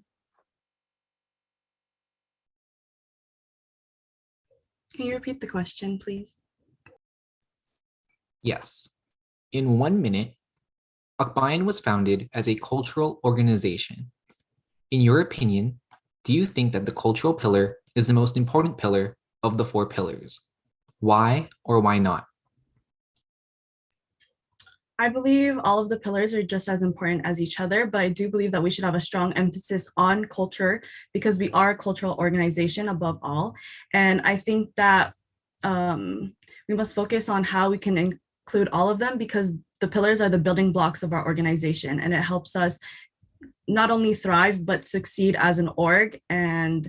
G: Can you repeat the question, please?
C: Yes. In 1 minute, Akbayan was founded as a cultural organization. In your opinion, do you think that the cultural pillar is the most important pillar of the 4 pillars? Why or why not?
G: I believe all of the pillars are just as important as each other, but I do believe that we should have a strong emphasis on culture because we are a cultural organization above all. And I think that we must focus on how we can include all of them, because the pillars are the building blocks of our organization, and it helps us not only thrive, but succeed as an org and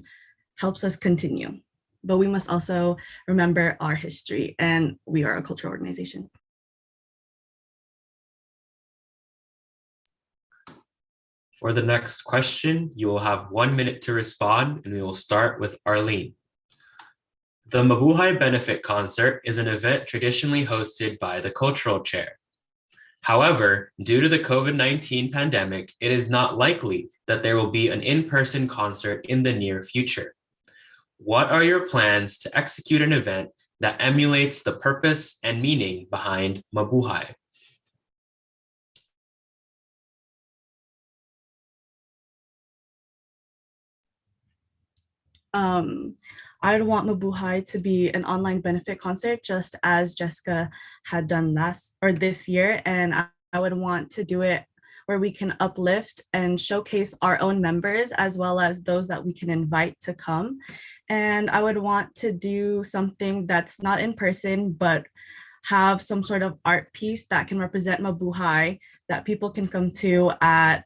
G: helps us continue. But we must also remember our history, and we are a cultural organization.
B: For the next question, you will have 1 minute to respond, and we will start with Arlene. The Mabuhay Benefit Concert is an event traditionally hosted by the cultural chair. However, due to the COVID-19 pandemic, it is not likely that there will be an in-person concert in the near future. What are your plans to execute an event that emulates the purpose and meaning behind Mabuhay?
G: I would want Mabuhay to be an online benefit concert, just as Jessica had done this year. And I would want to do it where we can uplift and showcase our own members as well as those that we can invite to come. And I would want to do something that's not in person, but have some sort of art piece that can represent Mabuhay that people can come to at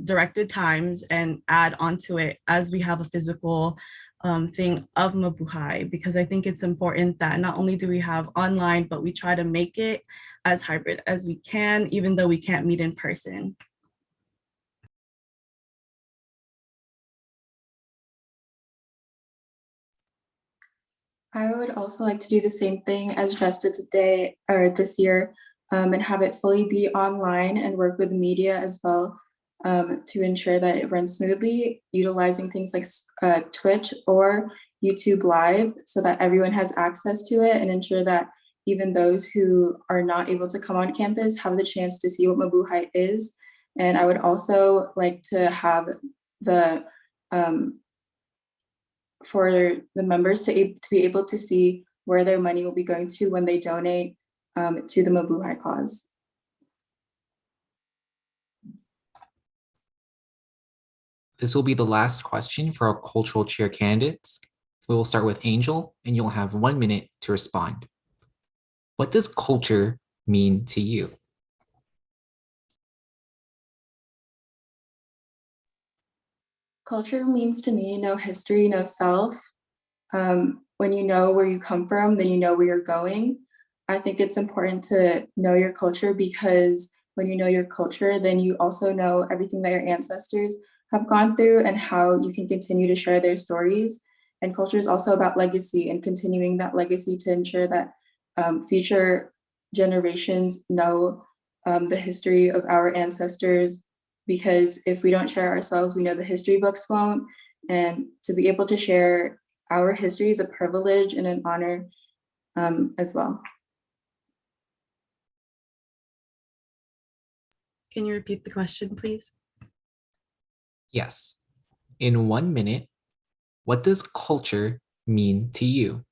G: directed times and add onto it as we have a physical thing of Mabuhay, because I think it's important that not only do we have online, but we try to make it as hybrid as we can, even though we can't meet in person.
F: I would also like to do the same thing as Jess did today or this year, and have it fully be online and work with media as well, to ensure that it runs smoothly, utilizing things like Twitch or YouTube Live so that everyone has access to it, and ensure that even those who are not able to come on campus have the chance to see what Mabuhay is. And I would also like to have the for the members to be able to see where their money will be going to when they donate to the Mabuhay cause.
C: This will be the last question for our cultural chair candidates. We will start with Angel, and you'll have 1 minute to respond. What does culture mean to you?
F: Culture means to me no history, no self. When you know where you come from, then you know where you're going. I think it's important to know your culture, because when you know your culture, then you also know everything that your ancestors have gone through and how you can continue to share their stories. And culture is also about legacy and continuing that legacy to ensure that future generations know the history of our ancestors, because if we don't share ourselves, we know the history books won't. And to be able to share our history is a privilege and an honor as well.
G: Can you repeat the question, please?
C: Yes. In 1 minute, what does culture mean to you?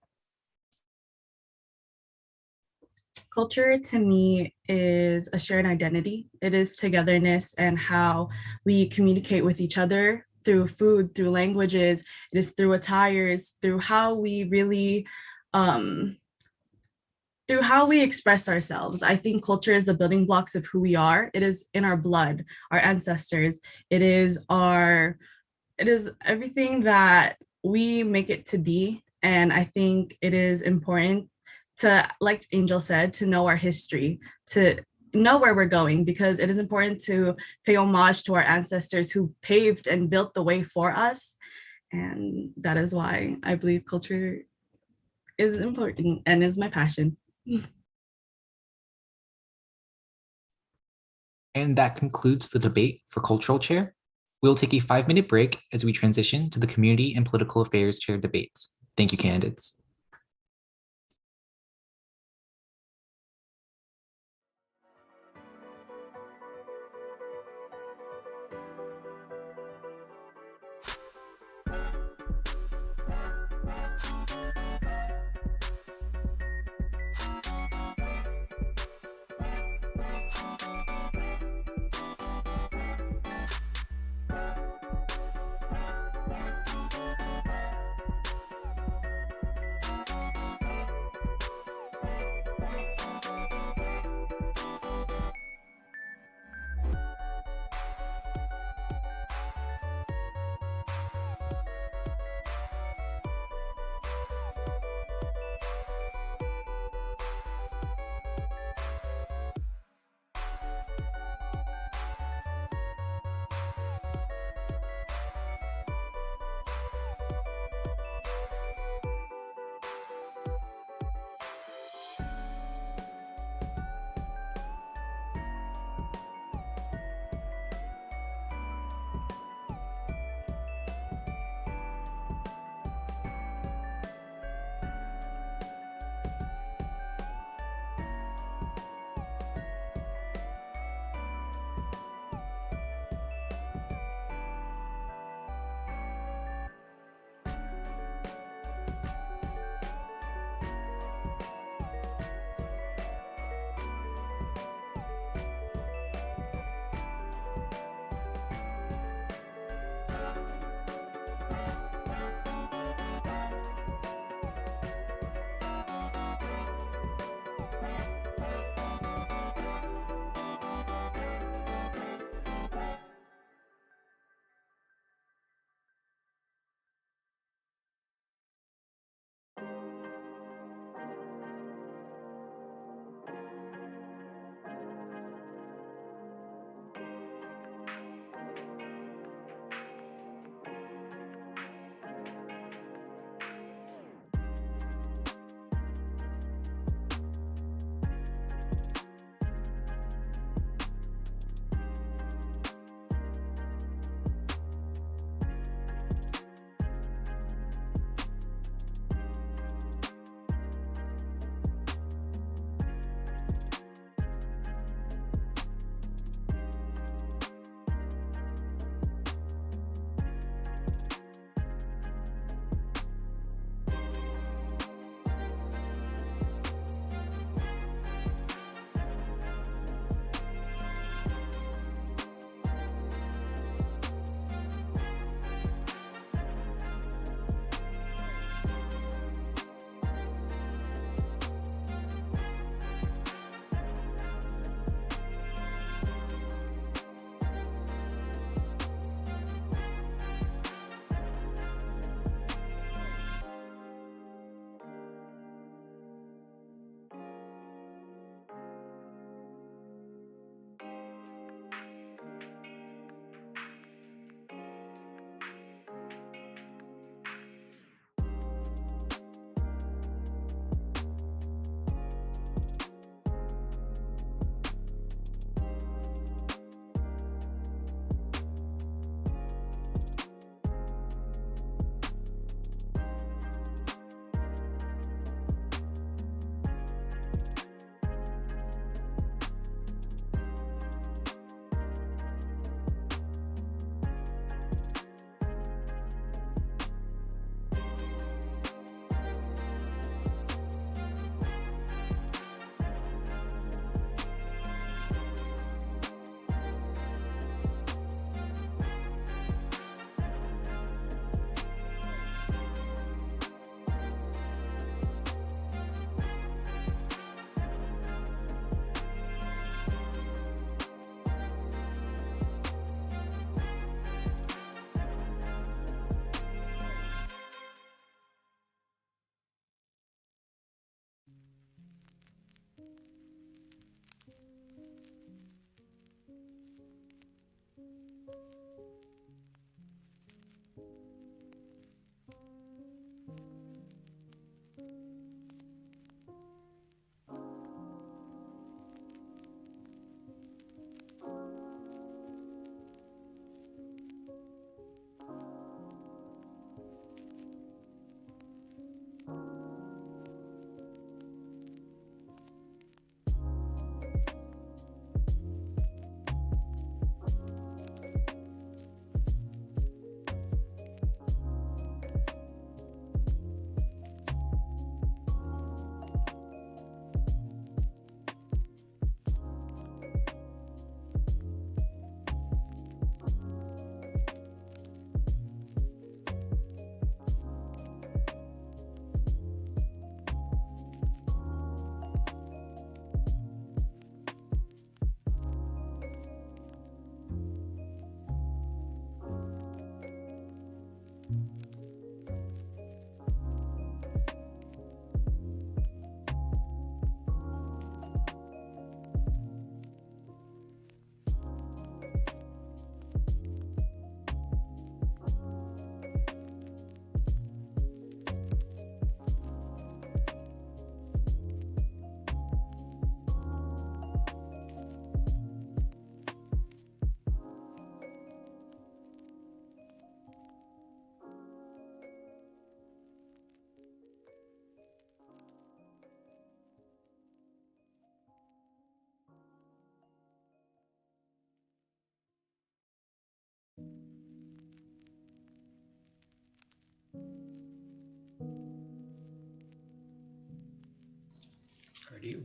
G: Culture to me is a shared identity. It is togetherness and how we communicate with each other through food, through languages. It is through attires, through how we really, through how we express ourselves. I think culture is the building blocks of who we are. It is in our blood, our ancestors. It is everything that we make it to be. And I think it is important to, like Angel said, to know our history, to know where we're going, because it is important to pay homage to our ancestors who paved and built the way for us. And that is why I believe culture is important and is my passion.
C: And that concludes the debate for Cultural Chair. We'll take a 5-minute break as we transition to the Community and Political Affairs Chair debates. Thank you, candidates.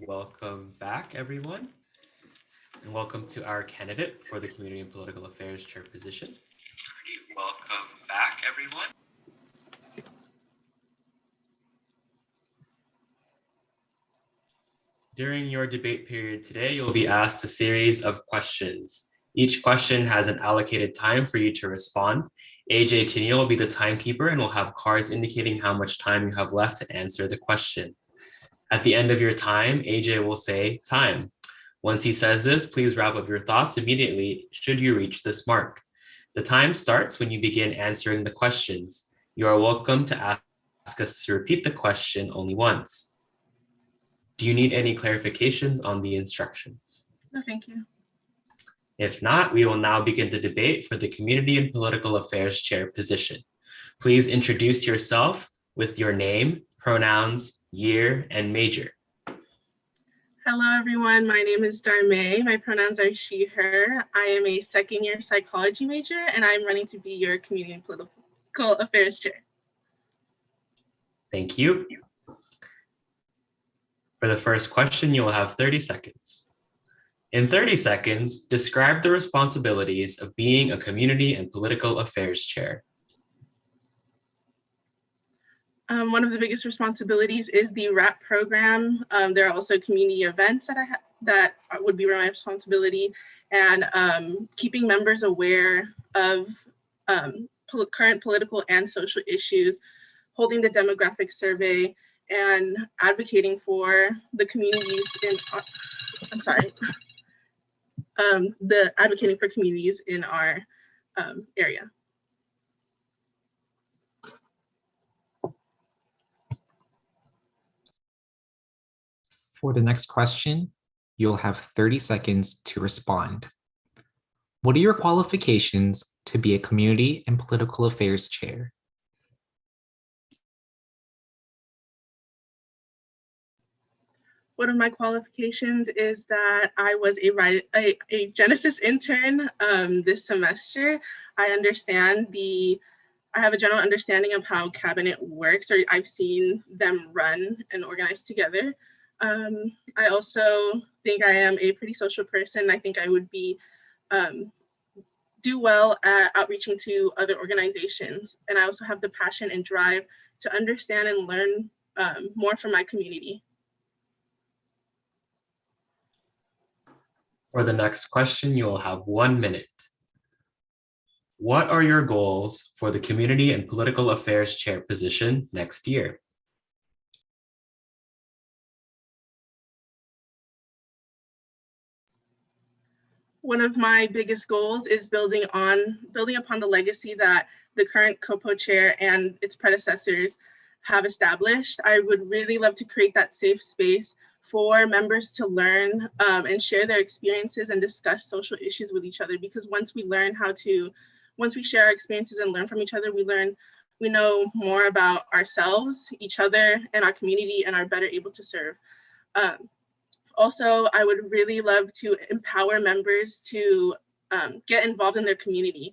B: Welcome back, everyone. And welcome to our candidate for the Community and Political Affairs Chair position. Welcome back, everyone. During your debate period today, you'll be asked a series of questions. Each question has an allocated time for you to respond. AJ Tinian will be the timekeeper and will have cards indicating how much time you have left to answer the question. At the end of your time, AJ will say time. Once he says this, please wrap up your thoughts immediately should you reach this mark. The time starts when you begin answering the questions. You are welcome to ask us to repeat the question only once. Do you need any clarifications on the instructions?
G: No, thank you.
B: If not, we will now begin the debate for the Community and Political Affairs Chair position. Please introduce yourself with your name, pronouns, year, and major.
H: Hello, everyone. My name is Darmay. My pronouns are she, her. I am a second-year psychology major, and I'm running to be your Community and Political Affairs Chair.
B: Thank you. For the first question, you will have 30 seconds. In 30 seconds, describe the responsibilities of being a Community and Political Affairs Chair.
H: One of the biggest responsibilities is the RAP program. There are also community events that would be my responsibility, and keeping members aware of current political and social issues, holding the demographic survey, and advocating for the communities in, advocating for communities in our area.
C: For the next question, you'll have 30 seconds to respond. What are your qualifications to be a Community and Political Affairs Chair?
H: One of my qualifications is that I was a Genesis intern this semester. I have a general understanding of how cabinet works, or I've seen them run and organize together. I also think I am a pretty social person. I think I would do well at outreaching to other organizations. And I also have the passion and drive to understand and learn more from my community.
B: For the next question, you will have 1 minute. What are your goals for the Community and Political Affairs Chair position next year?
H: One of my biggest goals is building upon the legacy that the current COPO chair and its predecessors have established. I would really love to create that safe space for members to learn and share their experiences and discuss social issues with each other, because once we share our experiences and learn from each other, we know more about ourselves, each other, and our community, and are better able to serve. Also, I would really love to empower members to get involved in their community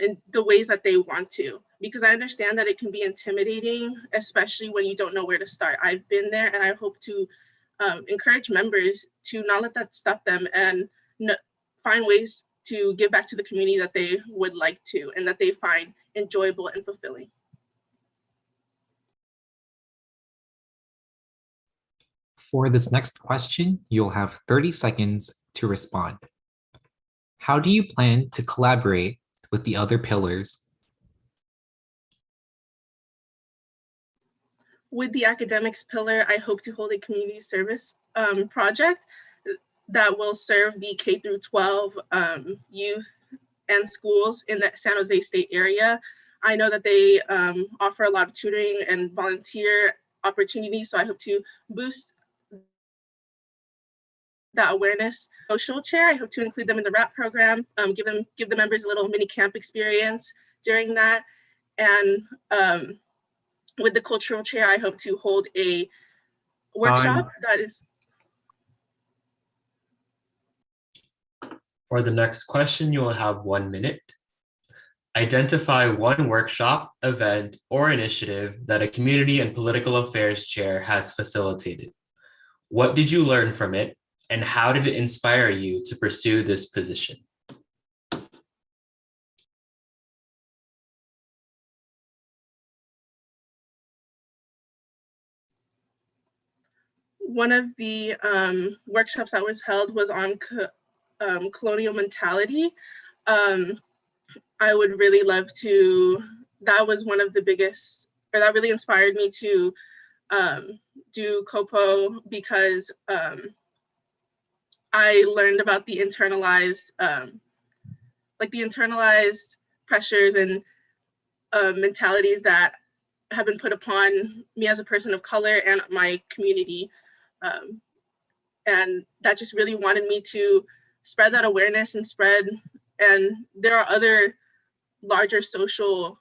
H: in the ways that they want to, because I understand that it can be intimidating, especially when you don't know where to start. I've been there, and I hope to encourage members to not let that stop them and find ways to give back to the community that they would like to and that they find enjoyable and fulfilling.
C: For this next question, you'll have 30 seconds to respond. How do you plan to collaborate with the other pillars?
H: With the academics pillar, I hope to hold a community service project that will serve the K through 12 youth and schools in the San Jose State area. I know that they offer a lot of tutoring and volunteer opportunities, so I hope to boost that awareness. Social chair, I hope to include them in the RAP program, give the members a little mini camp experience during that. And with the cultural chair, I hope to hold a workshop that is.
B: For the next question, you will have 1 minute. Identify one workshop, event, or initiative that a Community and Political Affairs Chair has facilitated. What did you learn from it, and how did it inspire you to pursue this position?
H: One of the workshops that was held was on colonial mentality. I would really love to, that was one of the biggest, or that really inspired me to do COPO, because I learned about the internalized, pressures and mentalities that have been put upon me as a person of color and my community. And that just really wanted me to spread that awareness and there are other larger social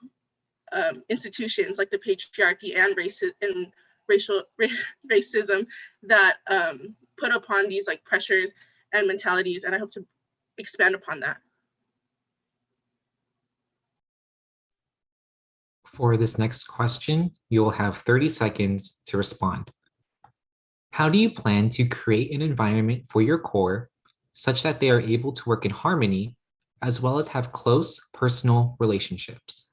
H: institutions like the patriarchy and racism that put upon these like pressures and mentalities, and I hope to expand upon that.
C: For this next question, you will have 30 seconds to respond. How do you plan to create an environment for your core such that they are able to work in harmony as well as have close personal relationships?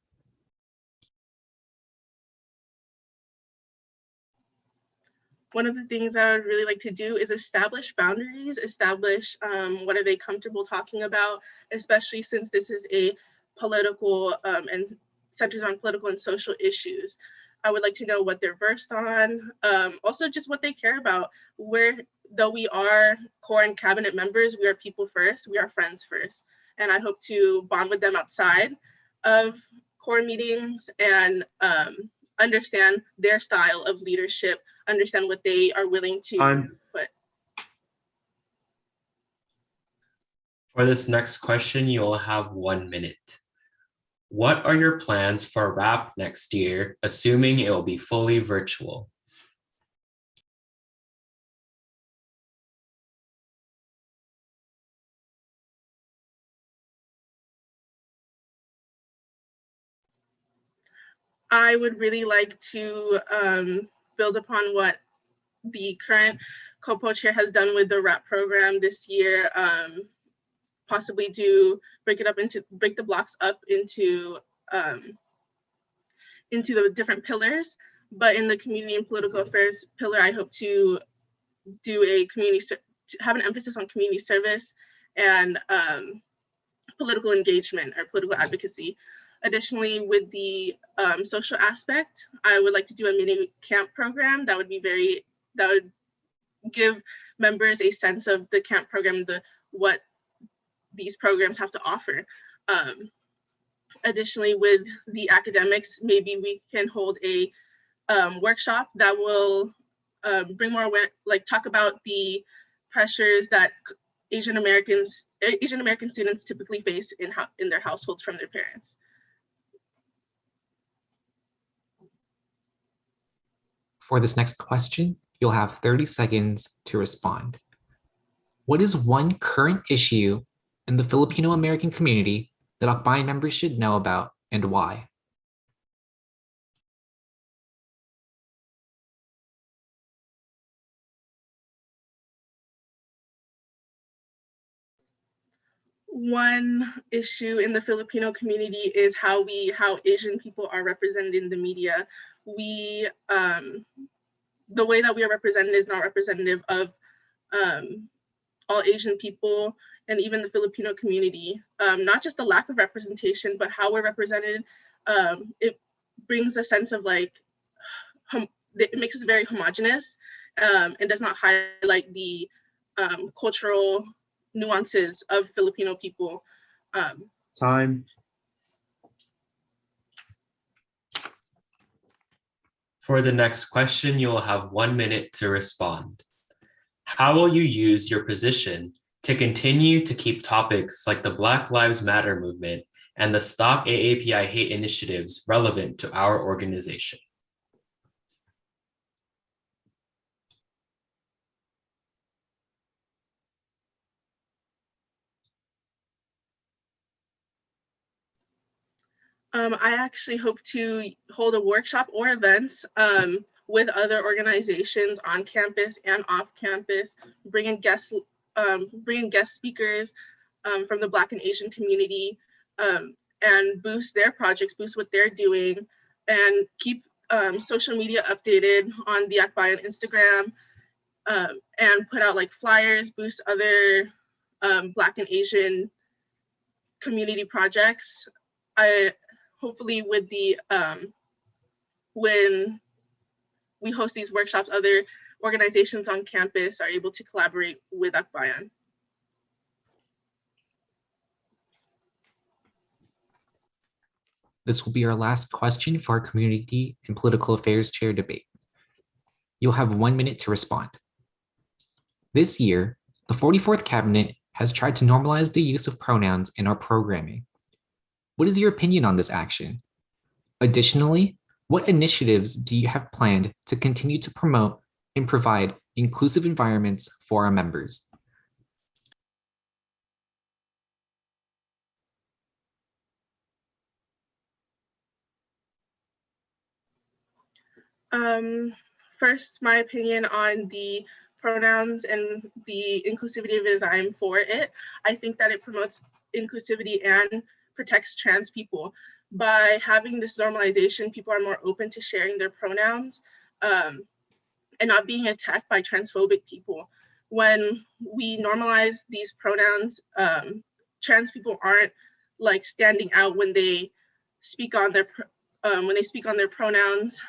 H: One of the things I would really like to do is establish boundaries, establish what are they comfortable talking about, especially since this is a political and centers on political and social issues. I would like to know what they're versed on, also just what they care about. Though we are core and cabinet members, we are people first, we are friends first. And I hope to bond with them outside of core meetings and understand their style of leadership, understand what they are willing to put.
B: For this next question, you will have 1 minute. What are your plans for RAP next year, assuming it will be fully virtual?
H: I would really like to build upon what the current COPO chair has done with the RAP program this year, possibly break the blocks up into the different pillars. But in the community and political affairs pillar, I hope to do have an emphasis on community service and political engagement or political advocacy. Additionally, with the social aspect, I would like to do a mini camp program that would give members a sense of the camp program, what these programs have to offer. Additionally, with the academics, maybe we can hold a workshop that will bring more talk about the pressures that Asian American students typically face in their households from their parents.
C: For this next question, you'll have 30 seconds to respond. What is one current issue in the Filipino American community that Akbayan members should know about and why?
H: One issue in the Filipino community is how Asian people are represented in the media. The way that we are represented is not representative of all Asian people and even the Filipino community. Not just the lack of representation, but how we're represented. It brings a sense of it makes us very homogenous and does not highlight the cultural nuances of Filipino people.
B: Time. For the next question, you will have 1 minute to respond. How will you use your position to continue to keep topics like the Black Lives Matter movement and the Stop AAPI Hate initiatives relevant to our organization?
H: I actually hope to hold a workshop or events with other organizations on campus and off campus, bringing guest speakers from the Black and Asian community, and boost their projects, boost what they're doing, and keep social media updated on the Akbayan Instagram, and put out like flyers, boost other Black and Asian community projects. I hopefully with the when we host these workshops, other organizations on campus are able to collaborate with Akbayan.
C: This will be our last question for our Community and Political Affairs Chair debate. You'll have 1 minute to respond. This year, the 44th Cabinet has tried to normalize the use of pronouns in our programming. What is your opinion on this action? Additionally, what initiatives do you have planned to continue to promote and provide inclusive environments for our members?
H: First, my opinion on the pronouns and the inclusivity of it is I'm for it. I think that it promotes inclusivity and protects trans people. By having this normalization, people are more open to sharing their pronouns and not being attacked by transphobic people. When we normalize these pronouns, trans people aren't like standing out when they speak on their pronouns,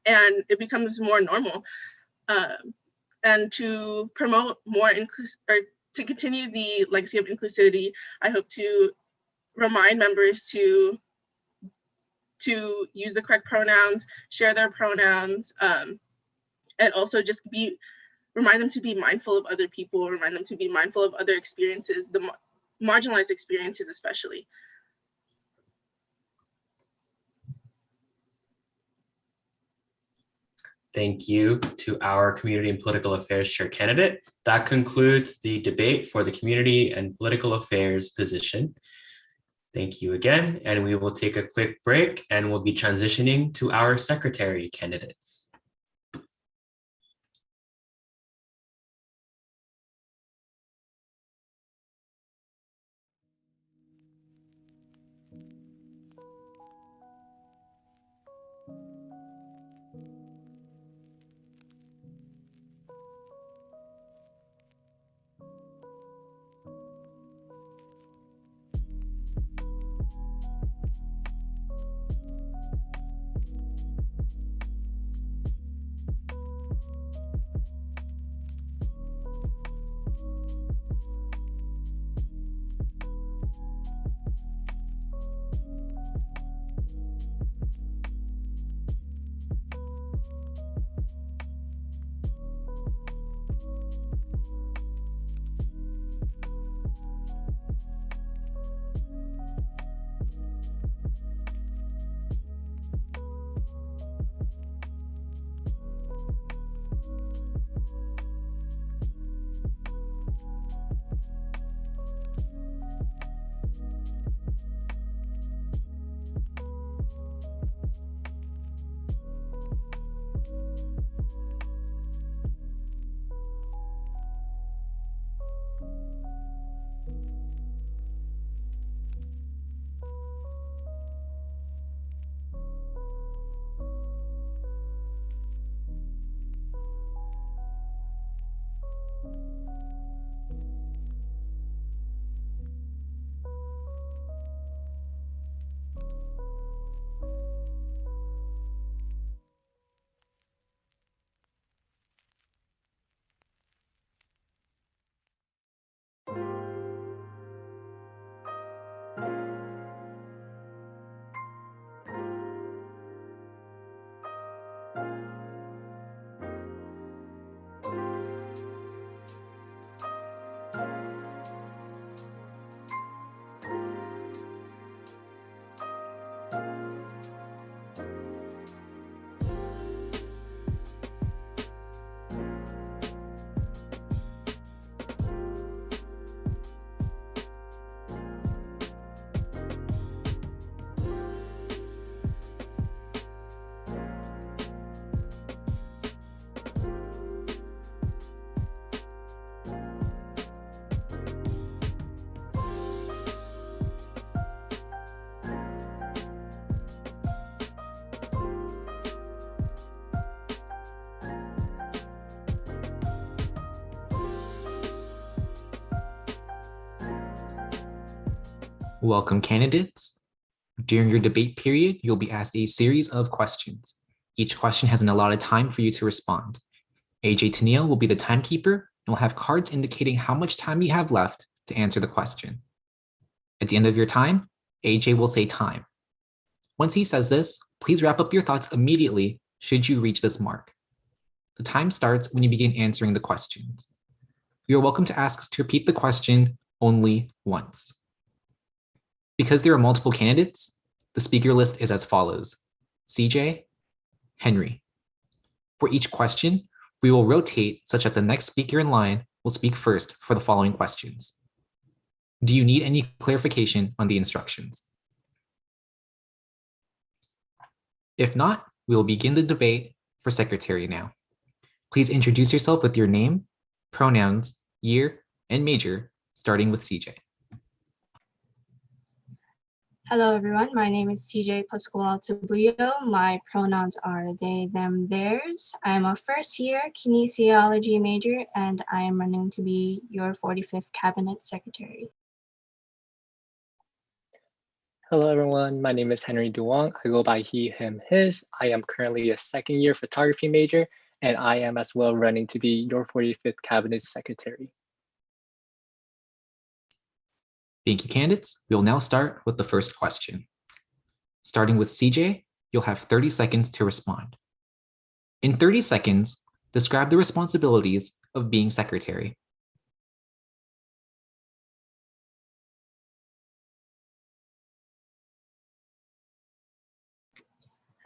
H: and it becomes more normal. And to promote more to continue the legacy of inclusivity, I hope to remind members to use the correct pronouns, share their pronouns, and also just remind them to be mindful of other people, remind them to be mindful of other experiences, the marginalized experiences especially.
B: Thank you to our Community and Political Affairs Chair candidate. That concludes the debate for the Community and Political Affairs position. Thank you again, and we will take a quick break and we'll be transitioning to our Secretary candidates.
C: Welcome, candidates. During your debate period, you'll be asked a series of questions. Each question has an allotted time for you to respond. AJ Tennille will be the timekeeper and will have cards indicating how much time you have left to answer the question. At the end of your time, AJ will say time. Once he says this, please wrap up your thoughts immediately should you reach this mark. The time starts when you begin answering the questions. You are welcome to ask us to repeat the question only once. Because there are multiple candidates, the speaker list is as follows: CJ, Henry. For each question, we will rotate such that the next speaker in line will speak first for the following questions. Do you need any clarification on the instructions? If not, we will begin the debate for secretary now. Please introduce yourself with your name, pronouns, year, and major, starting with CJ.
I: Hello, everyone. My name is CJ Pascual Tabuyo. My pronouns are they, them, theirs. I'm a first-year kinesiology major, and I am running to be your 45th Cabinet Secretary.
J: Hello, everyone. My name is Henry Duong. I go by he, him, his. I am currently a second-year photography major, and I am as well running to be your 45th Cabinet Secretary.
C: Thank you, candidates. We will now start with the first question. Starting with CJ, you'll have 30 seconds to respond. In 30 seconds, describe the responsibilities of being secretary.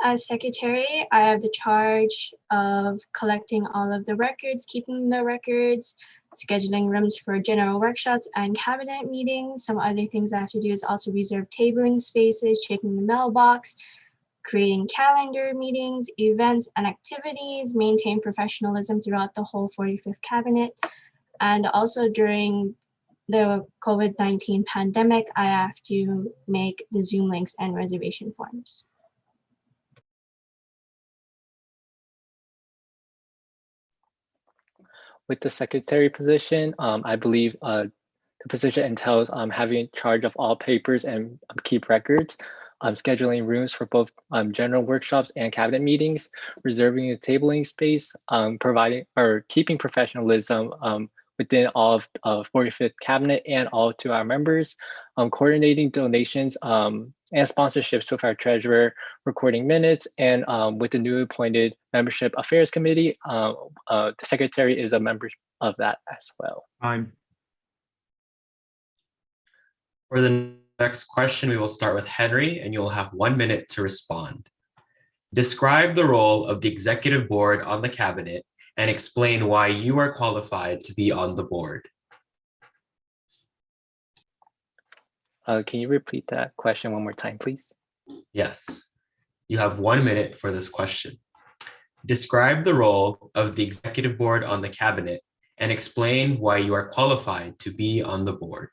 I: As secretary, I have the charge of collecting all of the records, keeping the records, scheduling rooms for general workshops and cabinet meetings. Some other things I have to do is also reserve tabling spaces, checking the mailbox, creating calendar meetings, events, and activities, maintain professionalism throughout the whole 45th cabinet. And also during the COVID-19 pandemic, I have to make the Zoom links and reservation forms.
J: With the secretary position, I believe the position entails having charge of all papers and keep records, scheduling rooms for both general workshops and cabinet meetings, reserving the tabling space, providing or keeping professionalism within all of 45th cabinet and all to our members, coordinating donations and sponsorships with our treasurer, recording minutes, and with the newly appointed membership affairs committee, the secretary is a member of that as well.
B: For the next question, we will start with Henry, and you will have 1 minute to respond. Describe the role of the executive board on the cabinet and explain why you are qualified to be on the board.
J: Can you repeat that question one more time, please?
B: Yes. You have 1 minute for this question. Describe the role of the executive board on the cabinet and explain why you are qualified to be on the board.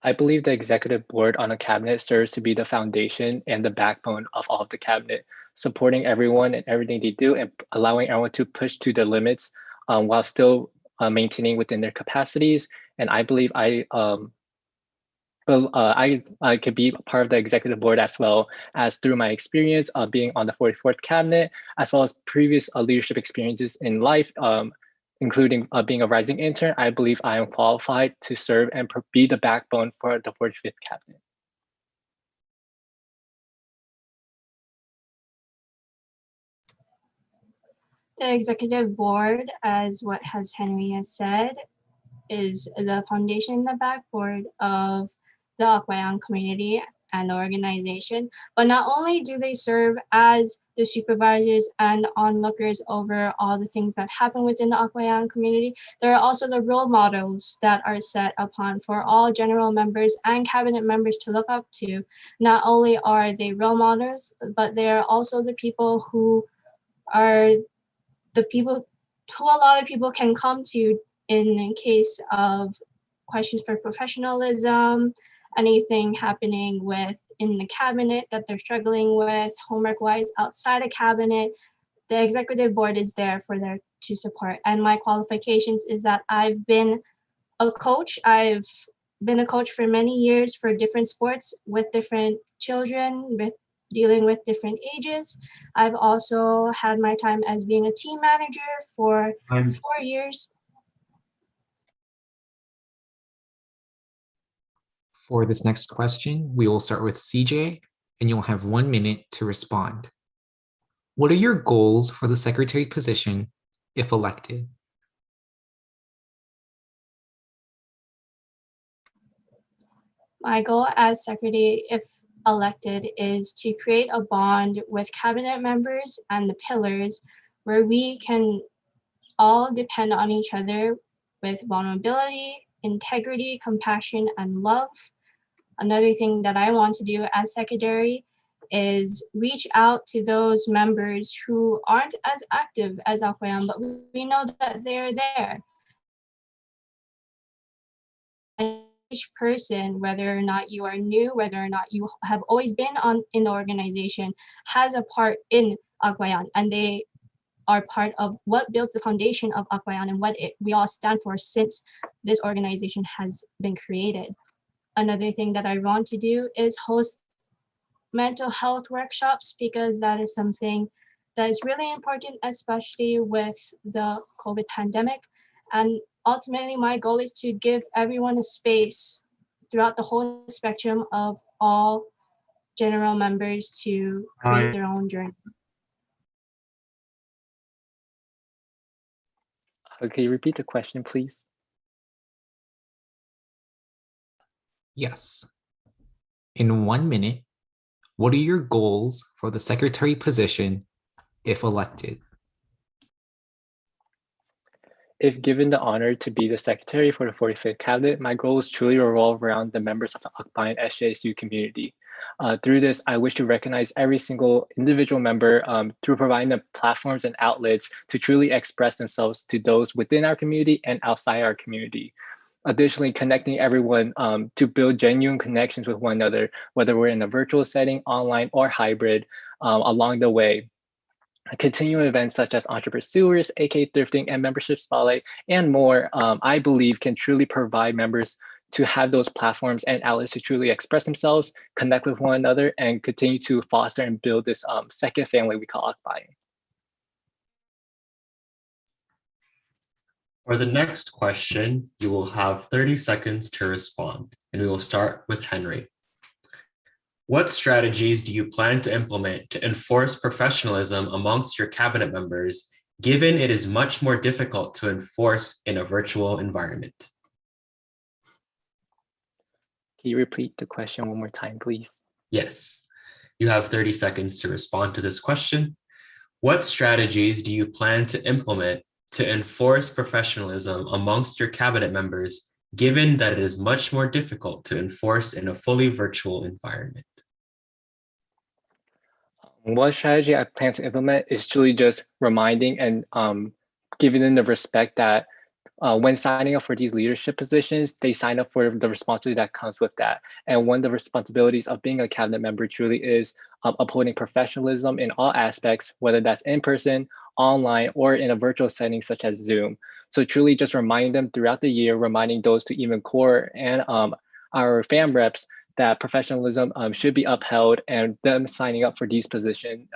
J: I believe the executive board on a cabinet serves to be the foundation and the backbone of all of the cabinet, supporting everyone and everything they do and allowing everyone to push to their limits while still maintaining within their capacities. And I believe I could be part of the executive board as well as through my experience of being on the 44th cabinet, as well as previous leadership experiences in life, including being a rising intern. I believe I am qualified to serve and be the backbone for the 45th cabinet.
I: The executive board, as what Henry has said, is the foundation, the backboard of the Akbayan community and the organization. But not only do they serve as the supervisors and onlookers over all the things that happen within the Akbayan community, there are also the role models that are set upon for all general members and cabinet members to look up to. Not only are they role models, but they are also the people who are the people who a lot of people can come to in case of questions for professionalism, anything happening in the cabinet that they're struggling with, homework-wise outside of cabinet. The executive board is there to support. And my qualifications is that I've been a coach. I've been a coach for many years for different sports with different children, with dealing with different ages. I've also had my time as being a team manager for 4 years.
C: For this next question, we will start with CJ, and you'll have 1 minute to respond. What are your goals for the secretary position if elected?
I: My goal as secretary, if elected, is to create a bond with cabinet members and the pillars where we can all depend on each other with vulnerability, integrity, compassion, and love. Another thing that I want to do as secretary is reach out to those members who aren't as active as Akbayan, but we know that they're there. And each person, whether or not you are new, whether or not you have always been in the organization, has a part in Akbayan, and they are part of what builds the foundation of Akbayan and what we all stand for since this organization has been created. Another thing that I want to do is host mental health workshops, because that is something that is really important, especially with the COVID pandemic. And ultimately, my goal is to give everyone a space throughout the whole spectrum of all general members to create their own journey.
J: Okay, repeat the question, please.
C: Yes. In 1 minute, what are your goals for the secretary position if elected?
J: If given the honor to be the secretary for the 45th cabinet, my goals truly revolve around the members of the AkbayanSJSU community. Through this, I wish to recognize every single individual member through providing them platforms and outlets to truly express themselves to those within our community and outside our community. Additionally, connecting everyone to build genuine connections with one another, whether we're in a virtual setting, online, or hybrid, along the way. Continuing events such as Entrepreneurs, AK Thrifting, and Membership Spotlight, and more, I believe can truly provide members to have those platforms and outlets to truly express themselves, connect with one another, and continue to foster and build this second family we call Akbayan.
B: For the next question, you will have 30 seconds to respond, and we will start with Henry. What strategies do you plan to implement to enforce professionalism amongst your cabinet members, given it is much more difficult to enforce in a virtual environment?
J: Can you repeat the question one more time, please?
B: Yes. You have 30 seconds to respond to this question. What strategies do you plan to implement to enforce professionalism amongst your cabinet members, given that it is much more difficult to enforce in a fully virtual environment?
J: One strategy I plan to implement is truly just reminding and giving them the respect that when signing up for these leadership positions, they sign up for the responsibility that comes with that. And one of the responsibilities of being a cabinet member truly is upholding professionalism in all aspects, whether that's in person, online, or in a virtual setting such as Zoom. So truly just reminding them throughout the year, reminding those to even core and our fam reps that professionalism should be upheld, and them signing up for these positions.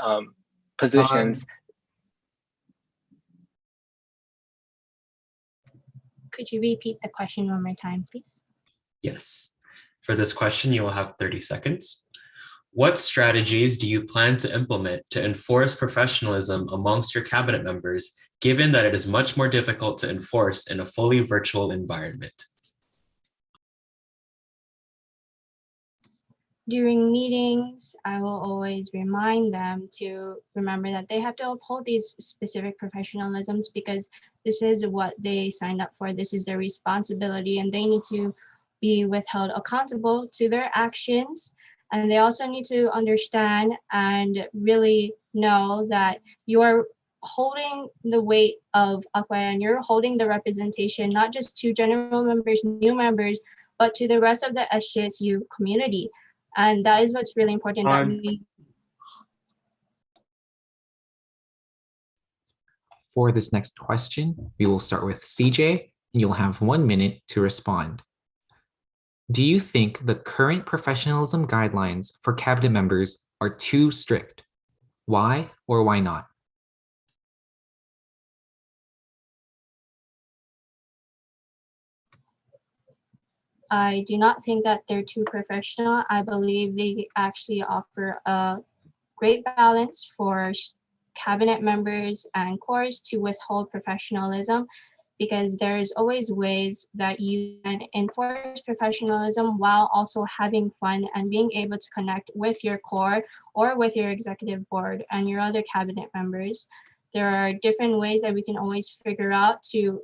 I: Could you repeat the question one more time, please?
B: Yes. For this question, you will have 30 seconds. What strategies do you plan to implement to enforce professionalism amongst your cabinet members, given that it is much more difficult to enforce in a fully virtual environment?
I: During meetings, I will always remind them to remember that they have to uphold these specific professionalisms, because this is what they signed up for. This is their responsibility, and they need to be withheld accountable to their actions. And they also need to understand and really know that you are holding the weight of Akbayan, you're holding the representation, not just to general members, new members, but to the rest of the SJSU community. And that is what's really important that we.
C: For this next question, we will start with CJ, and you'll have 1 minute to respond. Do you think the current professionalism guidelines for cabinet members are too strict? Why or why not?
I: I do not think that they're too professional. I believe they actually offer a great balance for cabinet members and cores to withhold professionalism, because there's always ways that you can enforce professionalism while also having fun and being able to connect with your core or with your executive board and your other cabinet members. There are different ways that we can always figure out to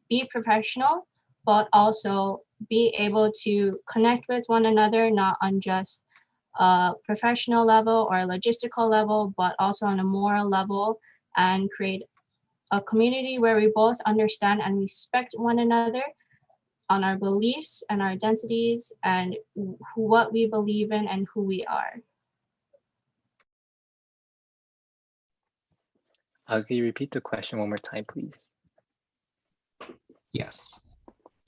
I: be professional, but also be able to connect with one another, not on just a professional level or a logistical level, but also on a moral level, and create a community where we both understand and respect one another on our beliefs and our identities and what we believe in and who we are.
J: Can you repeat the question one more time, please?
C: Yes.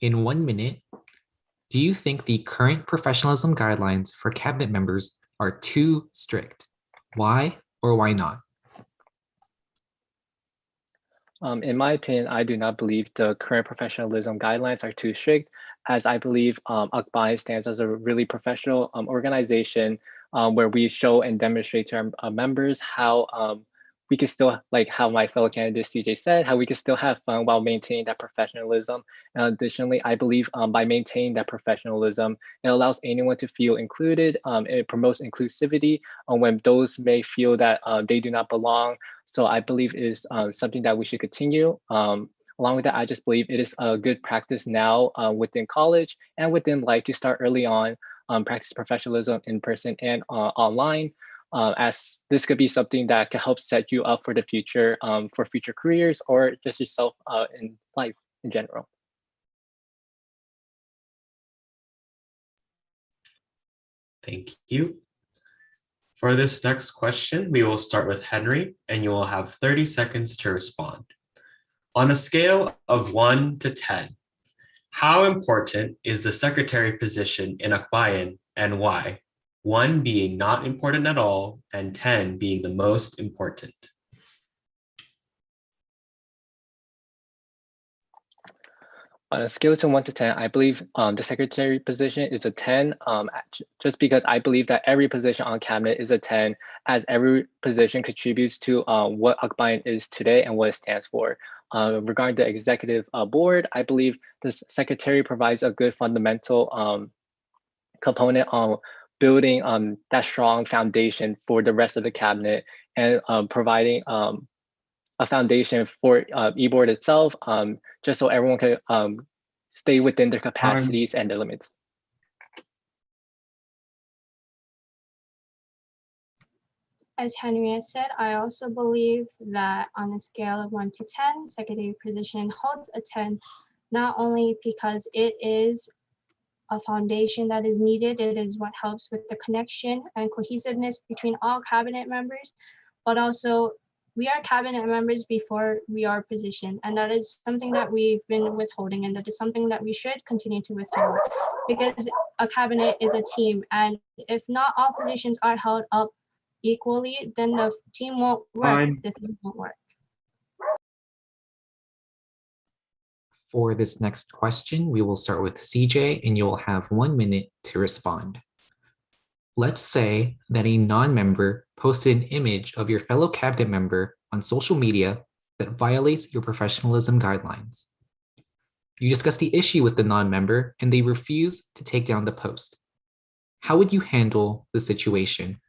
C: In 1 minute, do you think the current professionalism guidelines for cabinet members are too strict? Why or why not?
J: In my opinion, I do not believe the current professionalism guidelines are too strict, as I believe Akbayan stands as a really professional organization where we show and demonstrate to our members how we can still, like how my fellow candidate CJ said, how we can still have fun while maintaining that professionalism. And additionally, I believe by maintaining that professionalism, it allows anyone to feel included. It promotes inclusivity when those may feel that they do not belong. So I believe it is something that we should continue. Along with that, I just believe it is a good practice now within college and within life to start early on, practice professionalism in person and online, as this could be something that can help set you up for the future, for future careers or just yourself in life in general.
B: Thank you. For this next question, we will start with Henry, and you will have 30 seconds to respond. On a scale of 1 to 10, how important is the secretary position in Akbayan and why? 1 being not important at all, and 10 being the most important.
J: On a scale to 1 to 10, I believe the secretary position is a 10, just because I believe that every position on cabinet is a 10, as every position contributes to what Akbayan is today and what it stands for. Regarding the executive board, I believe the secretary provides a good fundamental component on building that strong foundation for the rest of the cabinet and providing a foundation for eBoard itself, just so everyone can stay within their capacities and their limits.
I: As Henriette said, I also believe that on a scale of 1 to 10, secretary position holds a 10, not only because it is a foundation that is needed, it is what helps with the connection and cohesiveness between all cabinet members, but also we are cabinet members before we are positioned, and that is something that we've been withholding, and that is something that we should continue to withhold, because a cabinet is a team, and if not all positions are held up equally, then the team won't work, the things won't work.
C: For this next question, we will start with CJ, and you will have 1 minute to respond. Let's say that a non-member posted an image of your fellow cabinet member on social media that violates your professionalism guidelines. You discuss the issue with the non-member and they refuse to take down the post. How would you handle the situation?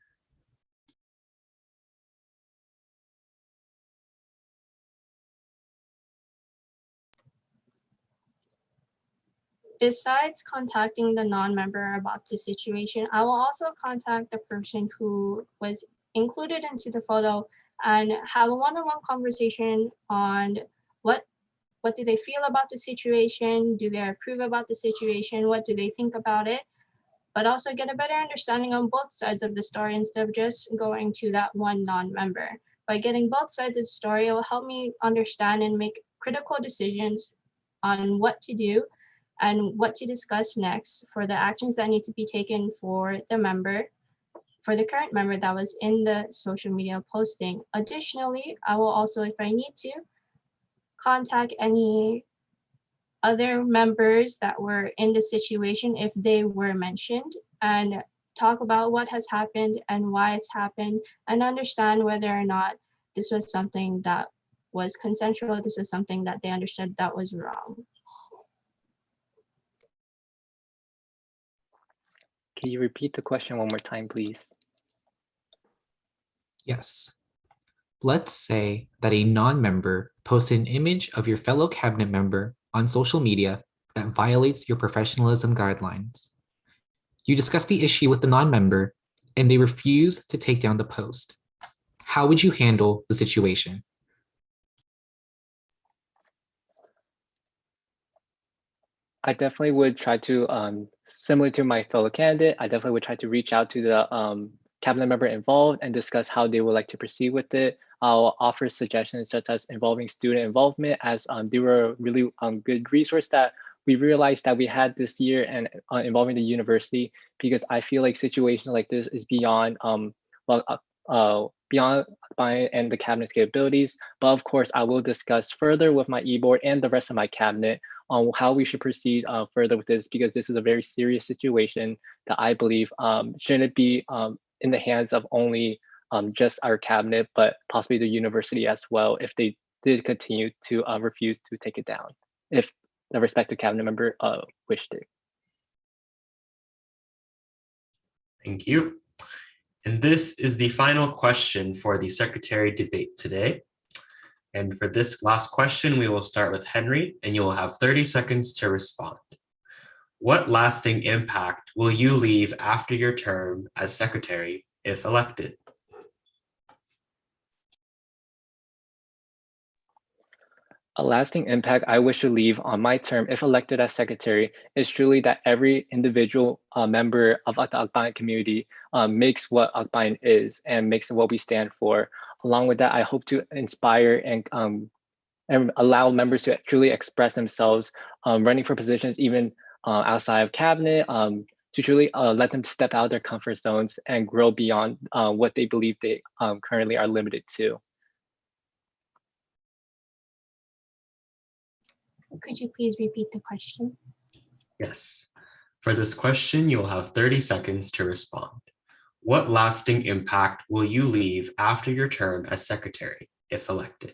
I: Besides contacting the non-member about the situation, I will also contact the person who was included into the photo and have a one-on-one conversation on what do they feel about the situation, do they approve about the situation, what do they think about it, but also get a better understanding on both sides of the story instead of just going to that one non-member. By getting both sides of the story, it will help me understand and make critical decisions on what to do, and what to discuss next for the actions that need to be taken for the current member that was in the social media posting. Additionally, I will also, if I need to, contact any other members that were in the situation if they were mentioned, and talk about what has happened and why it's happened, and understand whether or not this was something that was consensual, this was something that they understood that was wrong.
J: Can you repeat the question one more time, please?
C: Yes. Let's say that a non-member posted an image of your fellow cabinet member on social media that violates your professionalism guidelines. You discuss the issue with the non-member and they refuse to take down the post. How would you handle the situation?
J: I definitely would try to, similar to my fellow candidate, I definitely would try to reach out to the cabinet member involved and discuss how they would like to proceed with it. I'll offer suggestions such as involving student involvement, as they were a really good resource that we realized that we had this year, and involving the university, because I feel like situations like this is beyond beyond my and the cabinet's capabilities. But of course, I will discuss further with my e-board and the rest of my cabinet on how we should proceed further with this, because this is a very serious situation that I believe shouldn't be in the hands of only just our cabinet, but possibly the university as well, if they did continue to refuse to take it down, if the respective cabinet member wished it.
B: Thank you. And this is the final question for the secretary debate today. And for this last question, we will start with Henry, and you will have 30 seconds to respond. What lasting impact will you leave after your term as secretary if elected?
J: A lasting impact I wish to leave on my term, if elected as secretary, is truly that every individual member of the Akbayan community makes what Akbayan is and makes what we stand for. Along with that, I hope to inspire and allow members to truly express themselves, running for positions even outside of cabinet, to truly let them step out of their comfort zones and grow beyond what they believe they currently are limited to.
I: Could you please repeat the question?
B: Yes. For this question, you'll have 30 seconds to respond. What lasting impact will you leave after your term as secretary if elected?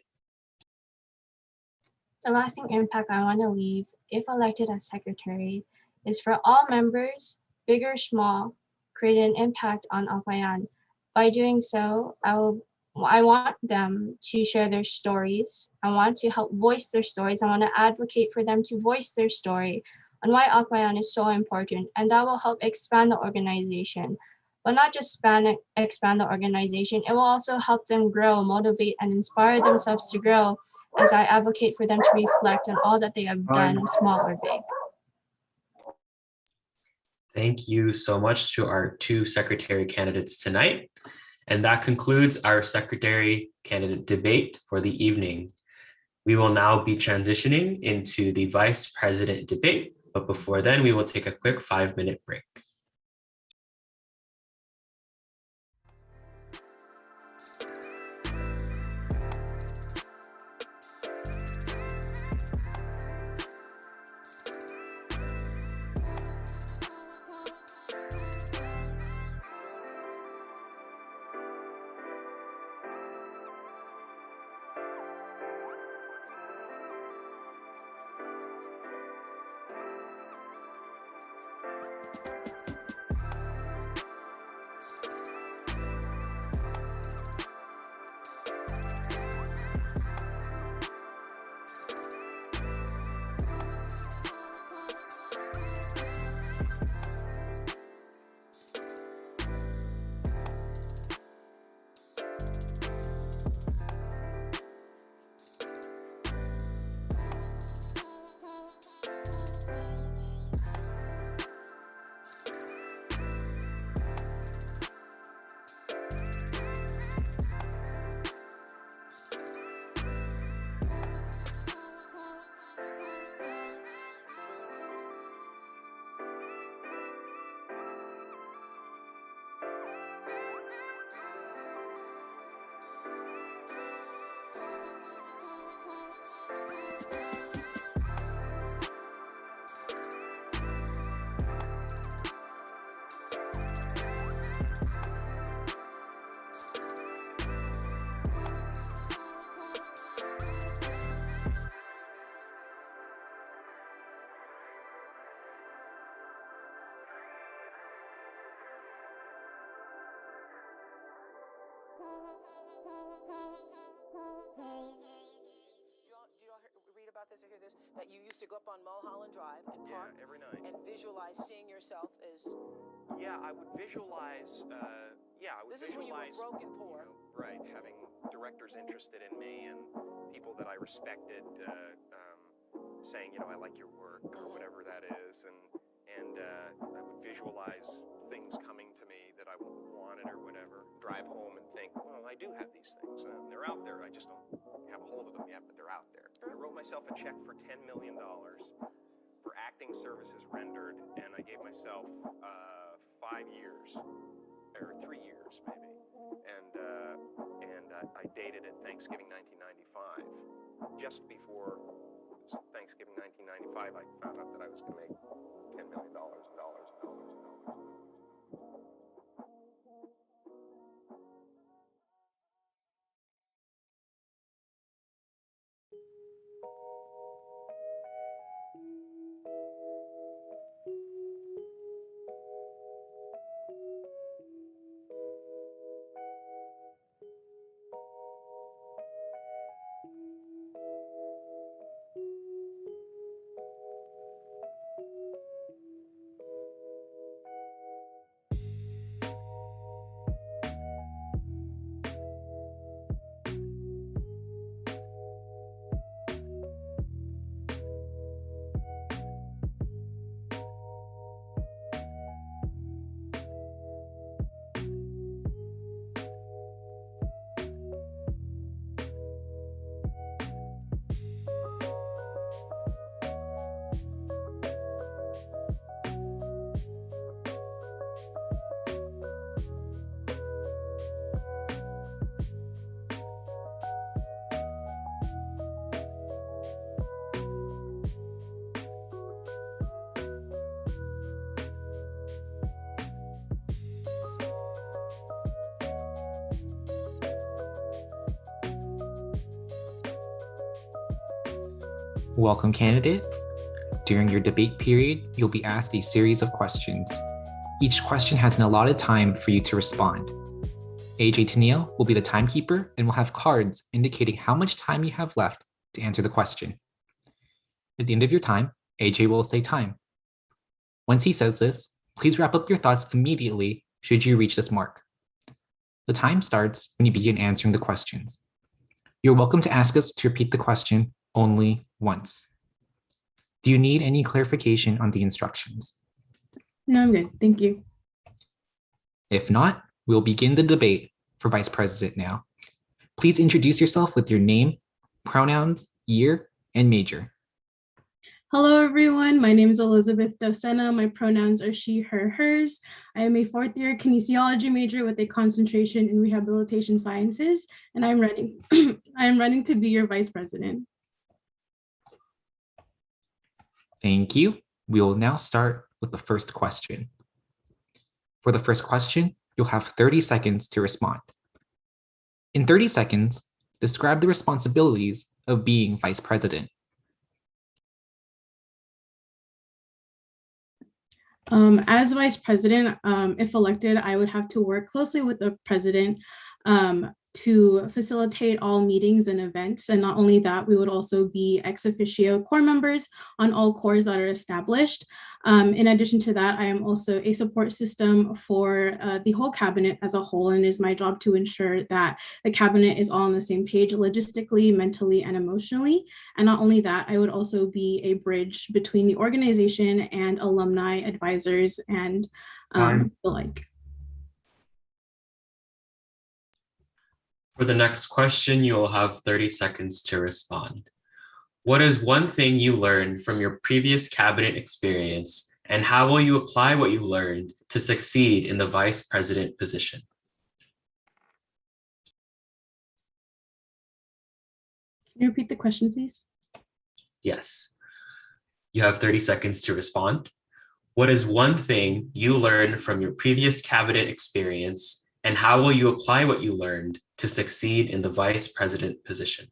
I: The lasting impact I want to leave, if elected as secretary, is for all members, big or small, create an impact on Akbayan. By doing so, I want them to share their stories. I want to help voice their stories. I want to advocate for them to voice their story on why Akbayan is so important, and that will help expand the organization. But not just expand the organization, it will also help them grow, motivate, and inspire themselves to grow as I advocate for them to reflect on all that they have done, small or big.
B: Thank you so much to our two secretary candidates tonight. And that concludes our secretary candidate debate for the evening. We will now be transitioning into the vice president debate, but before then, we will take a quick 5-minute break.
K: to hear this, that you used to go up on Mulholland Drive and park
L: every night
K: and visualize seeing yourself as.
L: Yeah, I would visualize.
K: This is when you were broke and poor.
L: Right, having directors interested in me and people that I respected saying, I like your work or whatever that is, and I would visualize things coming to me that I wanted or whatever. Drive home and think, well, I do have these things. They're out there. I just don't have a hold of them yet, but they're out there. I wrote myself a check for $10 million for acting services rendered, and I gave myself 5 years, or 3 years maybe, and I dated it Thanksgiving 1995. Just before Thanksgiving 1995, I found out that I was going to make $10 million and dollars and dollars and dollars and dollars.
C: Welcome, candidate. During your debate period, you'll be asked a series of questions. Each question has an allotted time for you to respond. AJ Tennille will be the timekeeper and will have cards indicating how much time you have left to answer the question. At the end of your time, AJ will say time. Once he says this, please wrap up your thoughts immediately should you reach this mark. The time starts when you begin answering the questions. You're welcome to ask us to repeat the question only once. Do you need any clarification on the instructions?
G: No, I'm good. Thank you.
C: If not, we'll begin the debate for Vice President now. Please introduce yourself with your name, pronouns, year, and major.
G: Hello, everyone. My name is Elizabeth Dosena. My pronouns are she, her, hers. I am a fourth-year kinesiology major with a concentration in rehabilitation sciences, and I'm running. I am running to be your vice president.
C: Thank you. We will now start with the first question. For the first question, you'll have 30 seconds to respond. In 30 seconds, describe the responsibilities of being vice president.
G: As vice president, if elected, I would have to work closely with the president to facilitate all meetings and events. And not only that, we would also be ex officio core members on all cores that are established. In addition to that, I am also a support system for the whole cabinet as a whole, and it is my job to ensure that the cabinet is all on the same page logistically, mentally, and emotionally. And not only that, I would also be a bridge between the organization and alumni, advisors, and the like.
B: For the next question, you will have 30 seconds to respond. What is one thing you learned from your previous cabinet experience, and how will you apply what you learned to succeed in the vice president position?
G: Can you repeat the question, please?
B: Yes. You have 30 seconds to respond. What is one thing you learned from your previous cabinet experience, and how will you apply what you learned to succeed in the vice president position?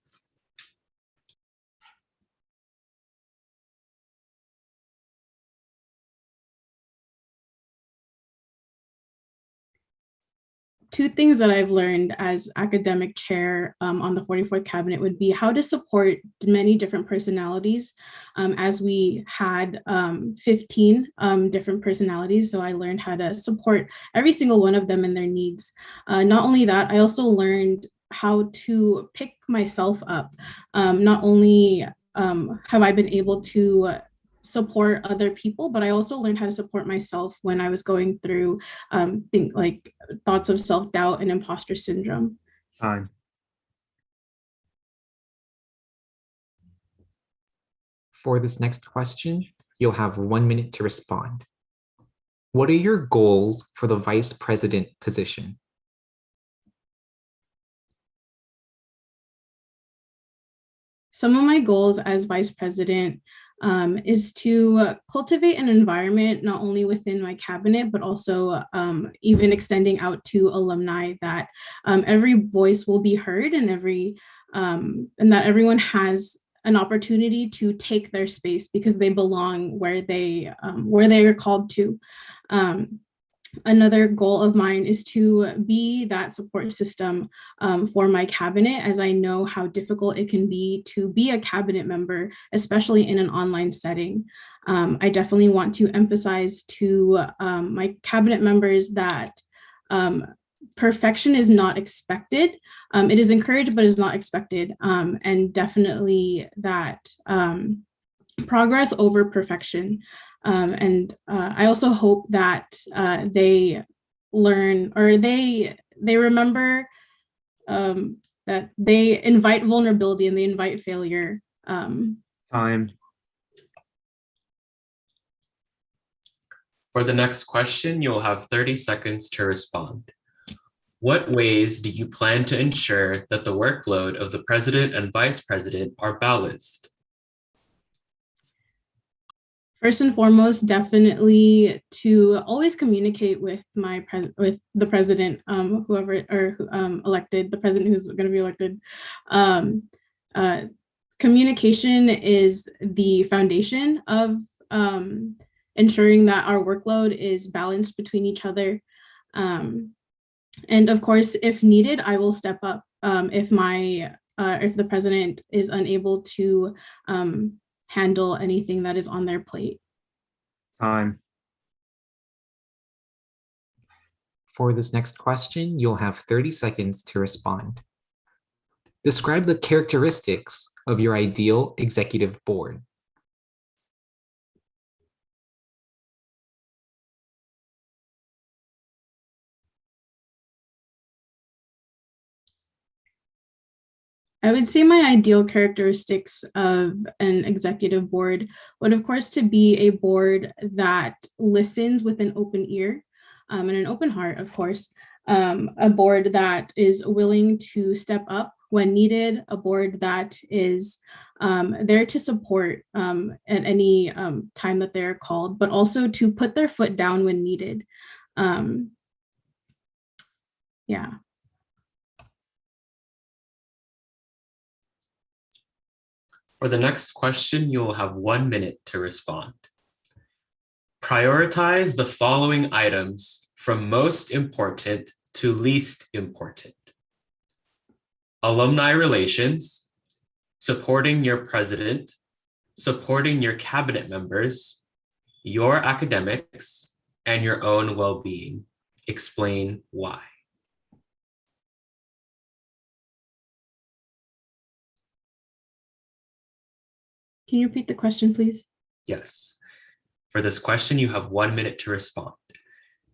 G: two things that I've learned as academic chair on the 44th cabinet would be how to support many different personalities, as we had 15 different personalities. So I learned how to support every single one of them and their needs. Not only that, I also learned how to pick myself up. Not only have I been able to support other people, but I also learned how to support myself when I was going through thoughts of self-doubt and imposter syndrome.
C: Time. For this next question, you'll have 1 minute to respond. What are your goals for the vice president position?
G: Some of my goals as vice president is to cultivate an environment not only within my cabinet, but also even extending out to alumni, that every voice will be heard and and that everyone has an opportunity to take their space because they belong where they are called to. Another goal of mine is to be that support system for my cabinet, as I know how difficult it can be to be a cabinet member, especially in an online setting. I definitely want to emphasize to my cabinet members that perfection is not expected. It is encouraged, but is not expected. And definitely that progress over perfection. I also hope that they learn, or they remember that they invite vulnerability and they invite failure.
C: Time.
B: For the next question, you'll have 30 seconds to respond. What ways do you plan to ensure that the workload of the president and vice president are balanced?
G: First and foremost, definitely to always communicate with with the president, whoever or elected, the president who's going to be elected. Communication is the foundation of ensuring that our workload is balanced between each other. And of course, if needed, I will step up if the president is unable to handle anything that is on their plate.
C: Time. For this next question, you'll have 30 seconds to respond. Describe the characteristics of your ideal executive board.
G: I would say my ideal characteristics of an executive board would, of course, to be a board that listens with an open ear and an open heart, of course. A board that is willing to step up when needed, a board that is there to support at any time that they're called, but also to put their foot down when needed. Yeah.
B: For the next question, you will have 1 minute to respond. Prioritize the following items from most important to least important. Alumni relations, supporting your president, supporting your cabinet members, your academics, and your own well-being. Explain why.
G: Can you repeat the question, please?
B: Yes. For this question, you have 1 minute to respond.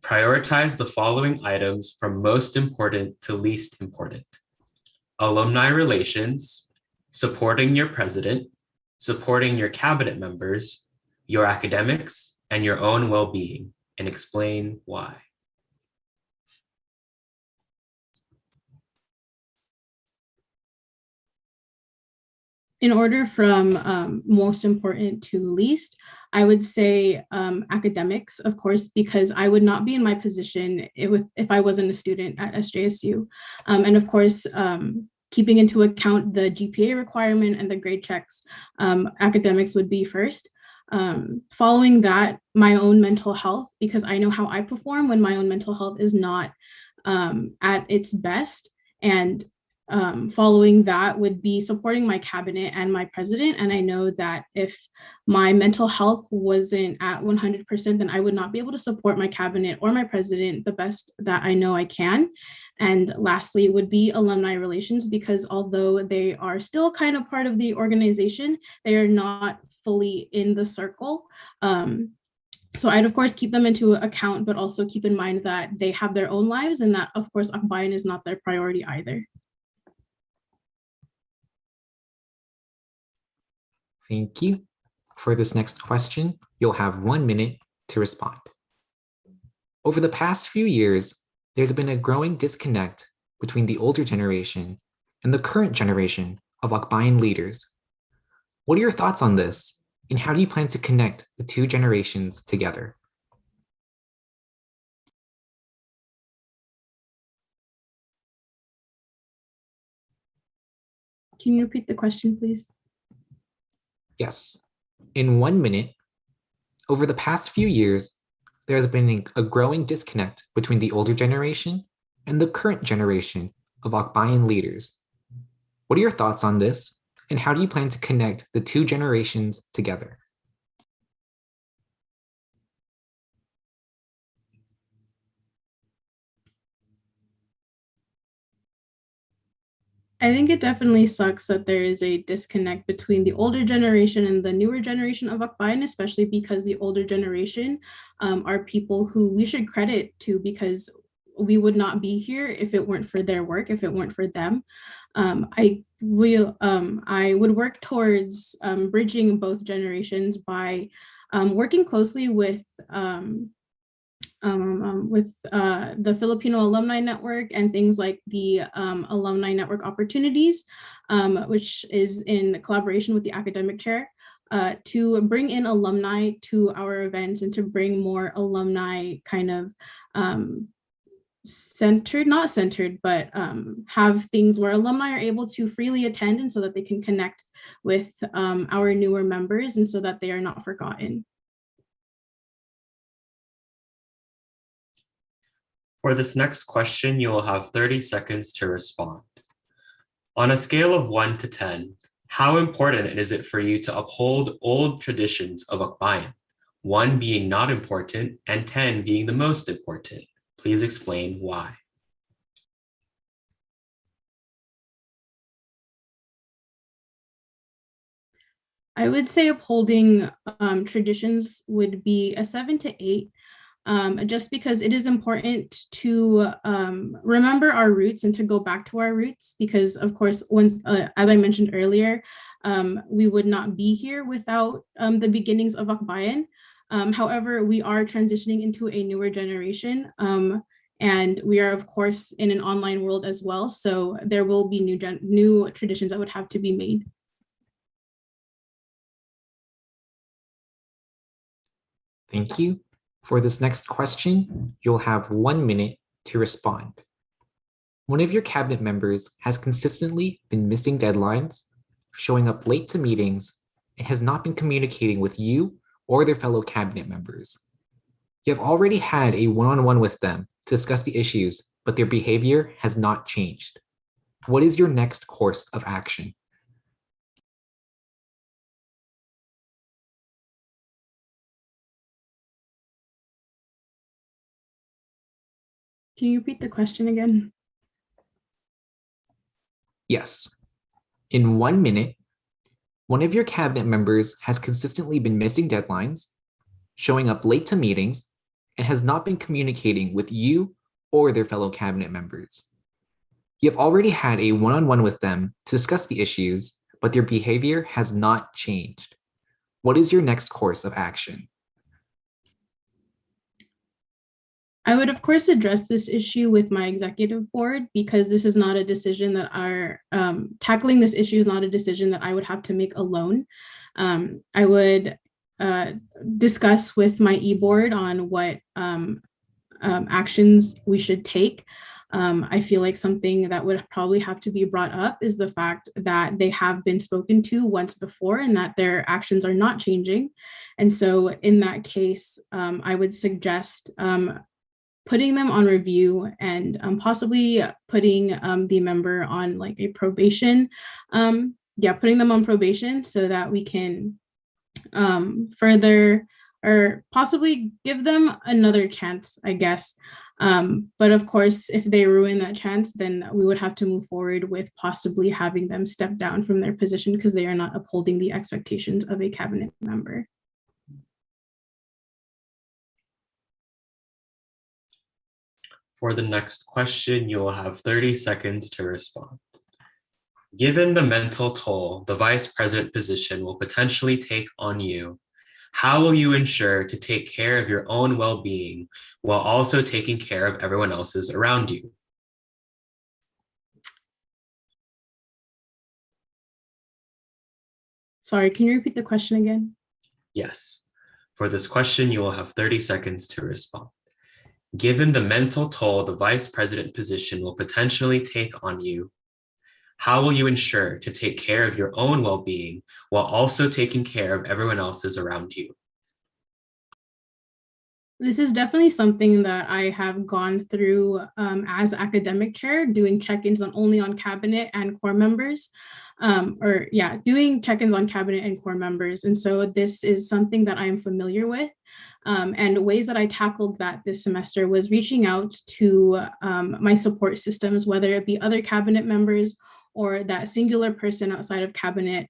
B: Prioritize the following items from most important to least important. Alumni relations, supporting your president, supporting your cabinet members, your academics, and your own well-being, and explain why.
G: In order from most important to least, I would say academics, of course, because I would not be in my position if I wasn't a student at SJSU. And of course, keeping into account the GPA requirement and the grade checks, academics would be first. Following that, my own mental health, because I know how I perform when my own mental health is not at its best. And following that would be supporting my cabinet and my president. And I know that if my mental health wasn't at 100%, then I would not be able to support my cabinet or my president the best that I know I can. And lastly, would be alumni relations, because although they are still kind of part of the organization, they are not fully in the circle. So I'd of course keep them into account, but also keep in mind that they have their own lives and that of course Akbayan is not their priority either.
C: Thank you. For this next question, you'll have 1 minute to respond. Over the past few years, there's been a growing disconnect between the older generation and the current generation of Akbayan leaders. What are your thoughts on this, and how do you plan to connect the two generations together?
G: Can you repeat the question, please?
C: Yes. In 1 minute, over the past few years, there has been a growing disconnect between the older generation and the current generation of Akbayan leaders. What are your thoughts on this, and how do you plan to connect the two generations together?
G: I think it definitely sucks that there is a disconnect between the older generation and the newer generation of Akbayan, especially because the older generation are people who we should credit to, because we would not be here if it weren't for their work, if it weren't for them. I would work towards bridging both generations by working closely with the Filipino Alumni Network and things like the Alumni Network Opportunities, which is in collaboration with the academic chair, to bring in alumni to our events and to bring more alumni kind of not centered, but have things where alumni are able to freely attend, and so that they can connect with our newer members and so that they are not forgotten.
B: For this next question, you will have 30 seconds to respond. On a scale of 1 to 10, how important is it for you to uphold old traditions of Akbayan, 1 being not important and 10 being the most important? Please explain why.
G: I would say upholding traditions would be a 7 to 8. Just because it is important to remember our roots and to go back to our roots, because of course, once, as I mentioned earlier, we would not be here without the beginnings of Akbayan. However, we are transitioning into a newer generation, and we are of course in an online world as well. So there will be new traditions that would have to be made.
C: Thank you. For this next question, you'll have 1 minute to respond. One of your cabinet members has consistently been missing deadlines, showing up late to meetings, and has not been communicating with you or their fellow cabinet members. You have already had a one-on-one with them to discuss the issues, but their behavior has not changed. What is your next course of action?
G: Can you repeat the question again?
C: Yes. In 1 minute, one of your cabinet members has consistently been missing deadlines, showing up late to meetings, and has not been communicating with you or their fellow cabinet members. You have already had a one-on-one with them to discuss the issues, but their behavior has not changed. What is your next course of action?
G: I would, of course, address this issue with my executive board, because this is not a decision that tackling this issue is not a decision that I would have to make alone. I would discuss with my e-board on what actions we should take. I feel like something that would probably have to be brought up is the fact that they have been spoken to once before and that their actions are not changing. And so in that case, I would suggest
M: putting them on review and possibly putting the member on like a probation. Putting them on probation so that we can further or possibly give them another chance, I guess. But of course, if they ruin that chance, then we would have to move forward with possibly having them step down from their position because they are not upholding the expectations of a cabinet member.
B: For the next question, you will have 30 seconds to respond. Given the mental toll the vice president position will potentially take on you, how will you ensure to take care of your own well-being while also taking care of everyone else's around you?
M: Sorry, can you repeat the question again?
B: Yes. For this question, you will have 30 seconds to respond. Given the mental toll the vice president position will potentially take on you, how will you ensure to take care of your own well-being while also taking care of everyone else's around you?
M: This is definitely something that I have gone through as academic chair, doing check-ins only on cabinet and core members, doing check-ins on cabinet and core members. And so this is something that I'm familiar with. And ways that I tackled that this semester was reaching out to my support systems, whether it be other cabinet members or that singular person outside of cabinet,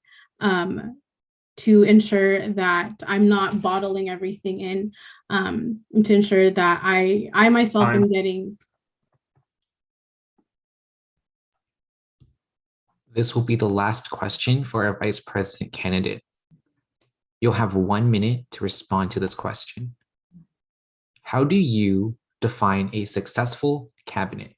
M: to ensure that I'm not bottling everything in, to ensure that I myself am getting.
C: This will be the last question for our vice president candidate. You'll have 1 minute to respond to this question. How do you define a successful cabinet?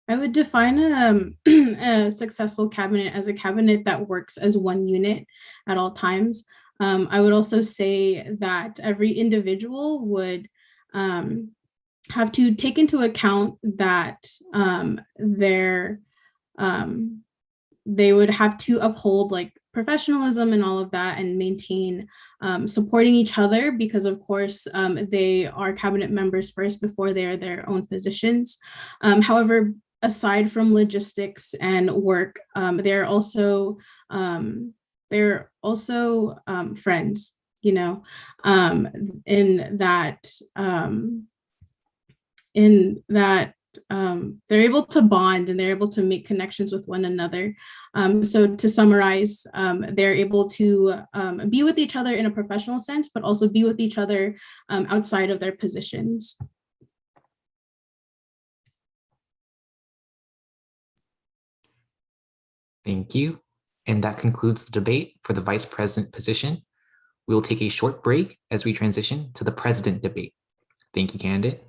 M: I would define a successful cabinet as a cabinet that works as one unit at all times. I would also say that every individual would have to take into account that they would have to uphold like professionalism and all of that and maintain supporting each other because of course they are cabinet members first before they are their own physicians. However, aside from logistics and work, they're also friends, you know, in that they're able to bond and they're able to make connections with one another. So to summarize, they're able to be with each other in a professional sense, but also be with each other outside of their positions.
C: Thank you. And that concludes the debate for the vice president position. We will take a short break as we transition to the president debate. Thank you, candidate.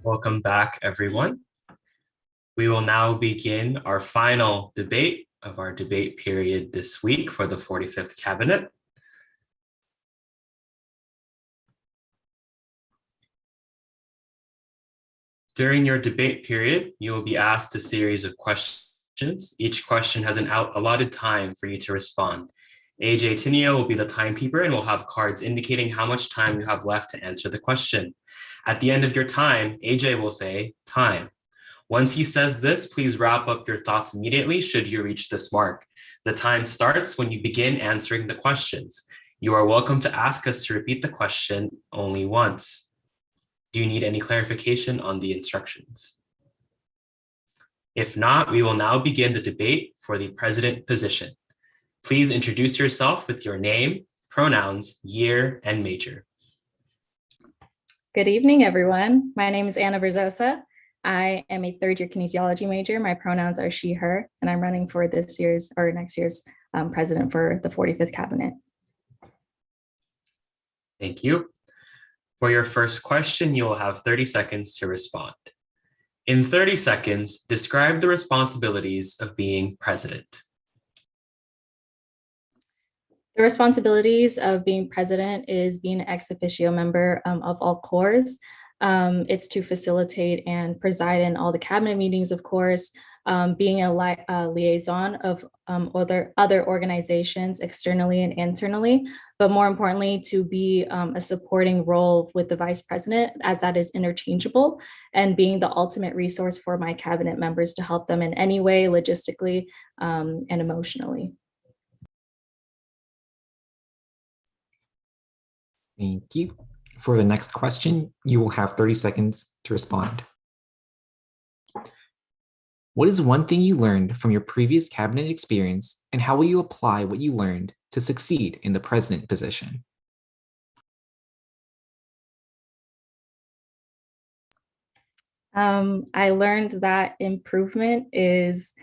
B: Welcome back, everyone. We will now begin our final debate of our debate period this week for the 45th Cabinet. During your debate period, you will be asked a series of questions. Each question has an allotted time for you to respond. AJ Tinio will be the timekeeper and will have cards indicating how much time you have left to answer the question. At the end of your time, AJ will say, time. Once he says this, please wrap up your thoughts immediately should you reach this mark. The time starts when you begin answering the questions. You are welcome to ask us to repeat the question only once. Do you need any clarification on the instructions? If not, we will now begin the debate for the president position. Please introduce yourself with your name, pronouns, year, and major.
N: Good evening, everyone. My name is Anna Verzosa. I am a third-year kinesiology major. My pronouns are she, her, and I'm running for this year's or next year's president for the 45th Cabinet.
B: Thank you. For your first question, you will have 30 seconds to respond. In 30 seconds, describe the responsibilities of being president.
N: The responsibilities of being president is being an ex officio member of all corps. It's to facilitate and preside in all the cabinet meetings, of course, being a liaison of other organizations externally and internally, but more importantly, to be a supporting role with the vice president, as that is interchangeable, and being the ultimate resource for my cabinet members to help them in any way, logistically and emotionally.
C: Thank you. For the next question, you will have 30 seconds to respond. What is one thing you learned from your previous cabinet experience, and how will you apply what you learned to succeed in the president position?
N: I learned that improvement is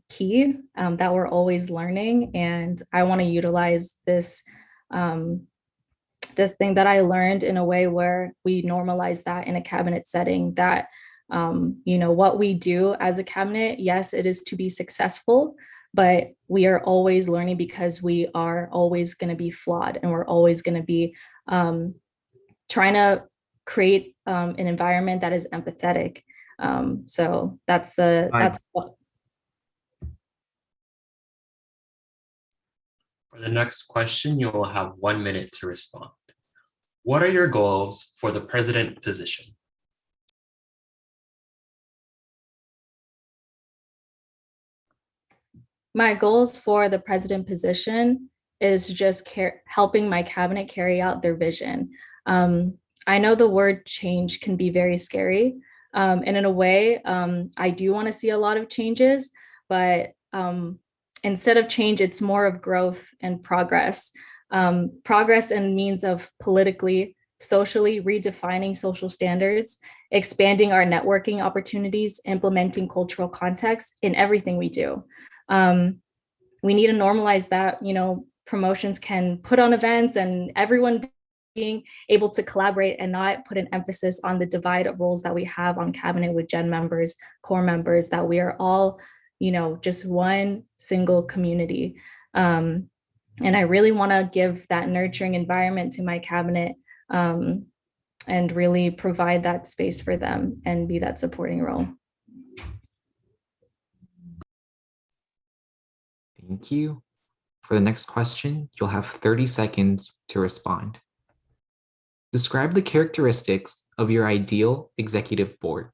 N: key, that we're always learning, and I want to utilize this this thing that I learned in a way where we normalize that in a cabinet setting, that what we do as a cabinet, yes, it is to be successful, but we are always learning because we are always going to be flawed, and we're always going to be trying to create an environment that is empathetic. So that's what.
B: For the next question, you will have 1 minute to respond. What are your goals for the president position?
N: My goals for the president position is just helping my cabinet carry out their vision. I know the word change can be very scary. And in a way, I do want to see a lot of changes, but instead of change, it's more of growth and progress. Progress in means of politically, socially redefining social standards, expanding our networking opportunities, implementing cultural context in everything we do. We need to normalize that, promotions can put on events and everyone being able to collaborate and not put an emphasis on the divide of roles that we have on cabinet with gen members, core members, that we are all, just one single community. And I really want to give that nurturing environment to my cabinet and really provide that space for them and be that supporting role.
C: Thank you. For the next question, you'll have 30 seconds to respond. Describe the characteristics of your ideal executive board.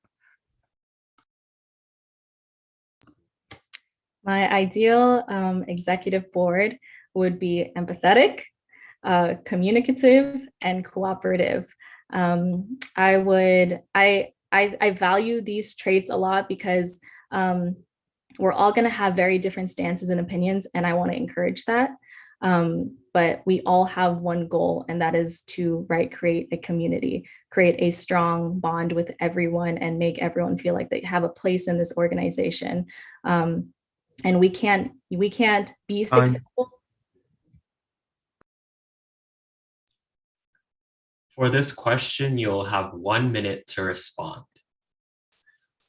N: My ideal executive board would be empathetic, communicative, and cooperative. I value these traits a lot because we're all going to have very different stances and opinions, and I want to encourage that. But we all have one goal, and that is to create a community, create a strong bond with everyone, and make everyone feel like they have a place in this organization. And we can't be successful.
B: For this question, you'll have 1 minute to respond.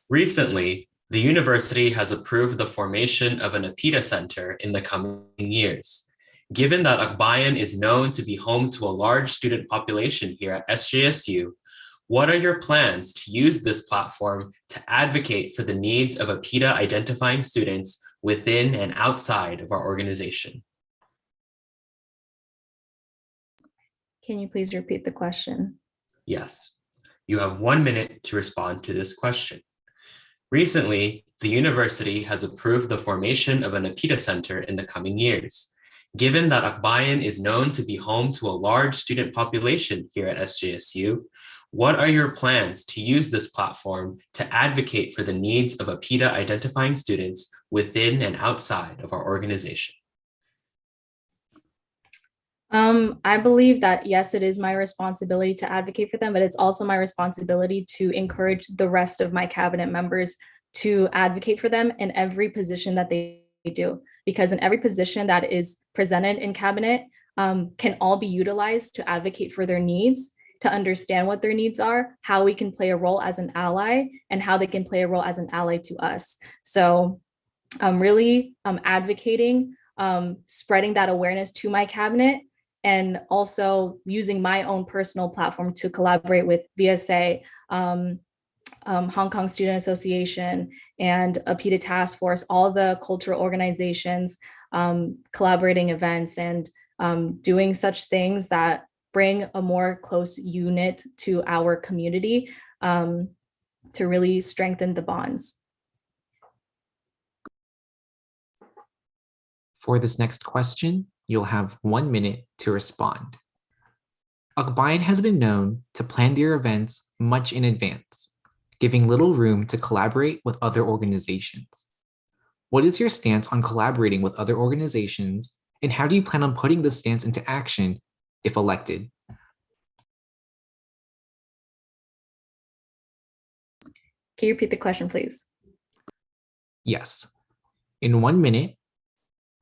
B: Recently, the university has approved the formation of an APITA Center in the coming years. Given that Akbayan is known to be home to a large student population here at SJSU, what are your plans to use this platform to advocate for the needs of APITA identifying students within and outside of our organization?
N: Can you please repeat the question?
B: Yes. You have 1 minute to respond to this question. Recently, the university has approved the formation of an APITA Center in the coming years. Given that Akbayan is known to be home to a large student population here at SJSU, what are your plans to use this platform to advocate for the needs of APITA identifying students within and outside of our organization?
N: I believe that, yes, it is my responsibility to advocate for them, but it's also my responsibility to encourage the rest of my cabinet members to advocate for them in every position that they do. Because in every position that is presented in cabinet can all be utilized to advocate for their needs, to understand what their needs are, how we can play a role as an ally, and how they can play a role as an ally to us. So really advocating, spreading that awareness to my cabinet, and also using my own personal platform to collaborate with VSA, Hong Kong Student Association, and APITA Task Force, all the cultural organizations, collaborating events, and doing such things that bring a more close unit to our community to really strengthen the bonds.
C: For this next question, you'll have 1 minute to respond. Akbayan has been known to plan their events much in advance, giving little room to collaborate with other organizations. What is your stance on collaborating with other organizations, and how do you plan on putting this stance into action if elected?
N: Can you repeat the question, please?
C: Yes. In 1 minute,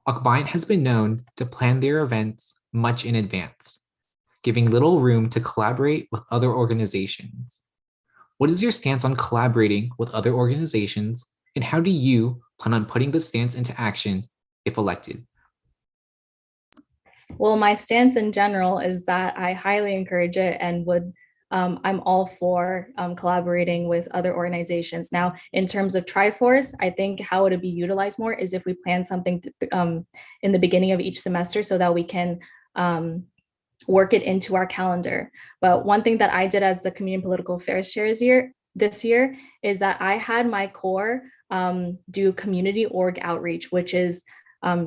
C: Akbayan has been known to plan their events much in advance, giving little room to collaborate with other organizations. What is your stance on collaborating with other organizations, and how do you plan on putting this stance into action if elected?
N: Well, my stance in general is that I highly encourage it and would I'm all for collaborating with other organizations. Now, in terms of Triforce, I think how it would be utilized more is if we plan something in the beginning of each semester so that we can work it into our calendar. But one thing that I did as the Community and Political Affairs Chair this year is that I had my core do community org outreach, which is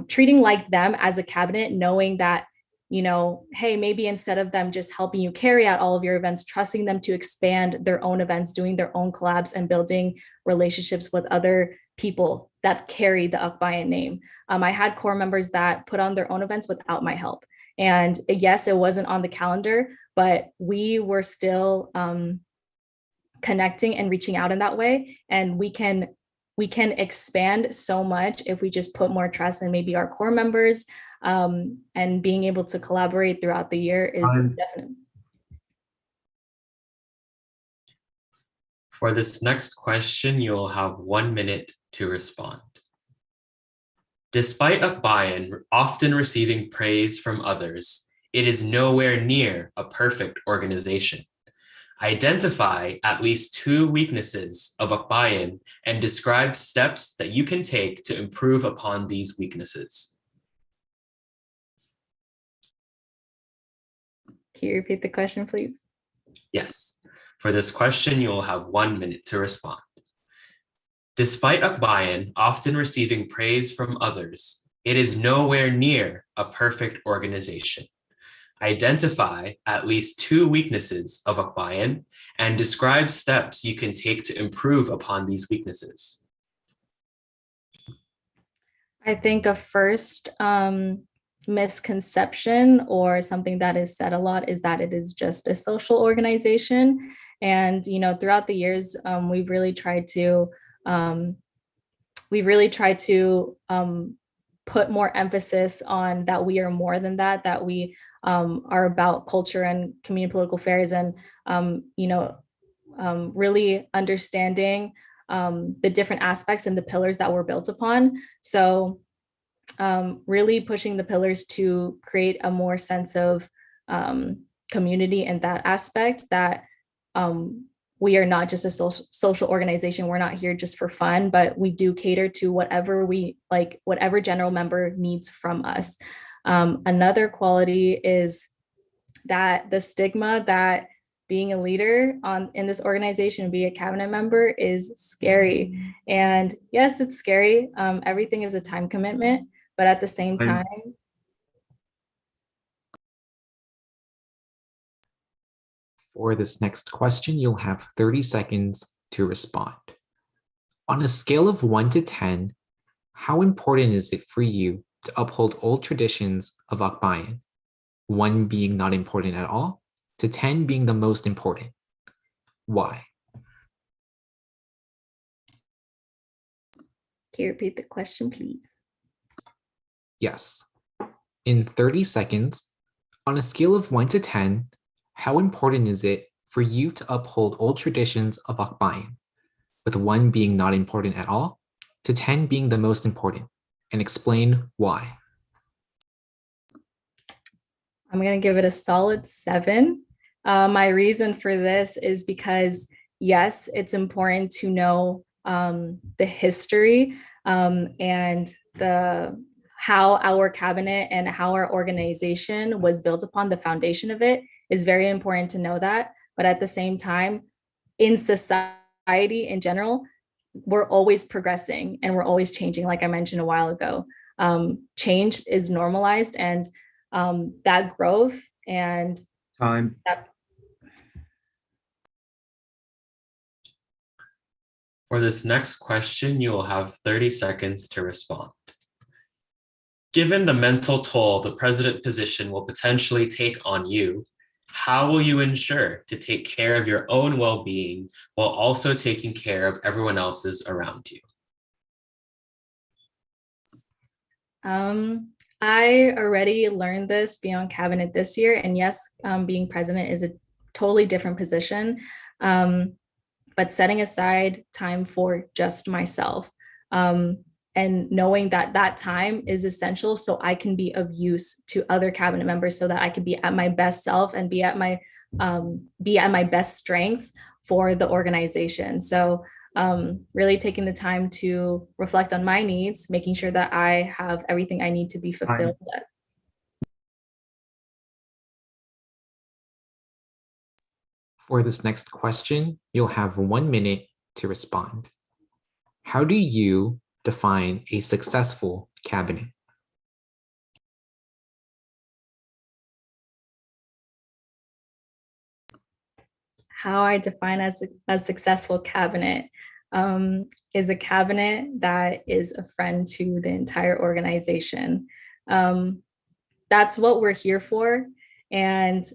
N: treating like them as a cabinet, knowing that, you know, hey, maybe instead of them just helping you carry out all of your events, trusting them to expand their own events, doing their own collabs, and building relationships with other people that carry the Akbayan name. I had core members that put on their own events without my help. And yes, it wasn't on the calendar, but we were still connecting and reaching out in that way. And we can expand so much if we just put more trust in maybe our core members, and being able to collaborate throughout the year is definite.
B: For this next question, you'll have 1 minute to respond. Despite Akbayan often receiving praise from others, it is nowhere near a perfect organization. Identify at least 2 weaknesses of Akbayan and describe steps that you can take to improve upon these weaknesses.
N: Can you repeat the question, please?
B: Yes. For this question, you will have 1 minute to respond. Despite Akbayan often receiving praise from others, it is nowhere near a perfect organization. Identify at least 2 weaknesses of Akbayan and describe steps you can take to improve upon these weaknesses.
N: I think a first misconception, or something that is said a lot, is that it is just a social organization. And, you know, throughout the years, we've really tried to put more emphasis on that we are more than that, that we are about culture and community political affairs, and really understanding the different aspects and the pillars that we're built upon. So really pushing the pillars to create a more sense of community in that aspect, that we are not just a social organization. We're not here just for fun, but we do cater to whatever whatever general member needs from us. Another quality is that the stigma that being a leader in this organization, be a cabinet member, is scary. And yes, it's scary. Everything is a time commitment, but at the same time,
C: for this next question, you'll have 30 seconds to respond. On a scale of 1 to 10, how important is it for you to uphold old traditions of Akbayan? 1 being not important at all, to 10 being the most important. Why?
N: Can you repeat the question, please?
C: Yes. In 30 seconds, on a scale of 1 to 10, how important is it for you to uphold old traditions of Akbayan, with 1 being not important at all, to 10 being the most important, and explain why?
N: I'm going to give it a solid 7. My reason for this is because, yes, it's important to know the history and how our cabinet and how our organization was built upon. The foundation of it is very important to know that. But at the same time, in society in general, we're always progressing and we're always changing. Like I mentioned a while ago, change is normalized, and that growth and
B: time. For this next question, you will have 30 seconds to respond. Given the mental toll the president position will potentially take on you, how will you ensure to take care of your own well-being while also taking care of everyone else's around you?
N: I already learned this being on cabinet this year, and yes, being president is a totally different position, but setting aside time for just myself, and knowing that that time is essential so I can be of use to other cabinet members, so that I can be at my best self and be at my best strengths for the organization. So really taking the time to reflect on my needs, making sure that I have everything I need to be fulfilled.
C: For this next question, you'll have 1 minute to respond. How do you define a successful cabinet?
N: How I define as a successful cabinet is a cabinet that is a friend to the entire organization. That's what we're here for. And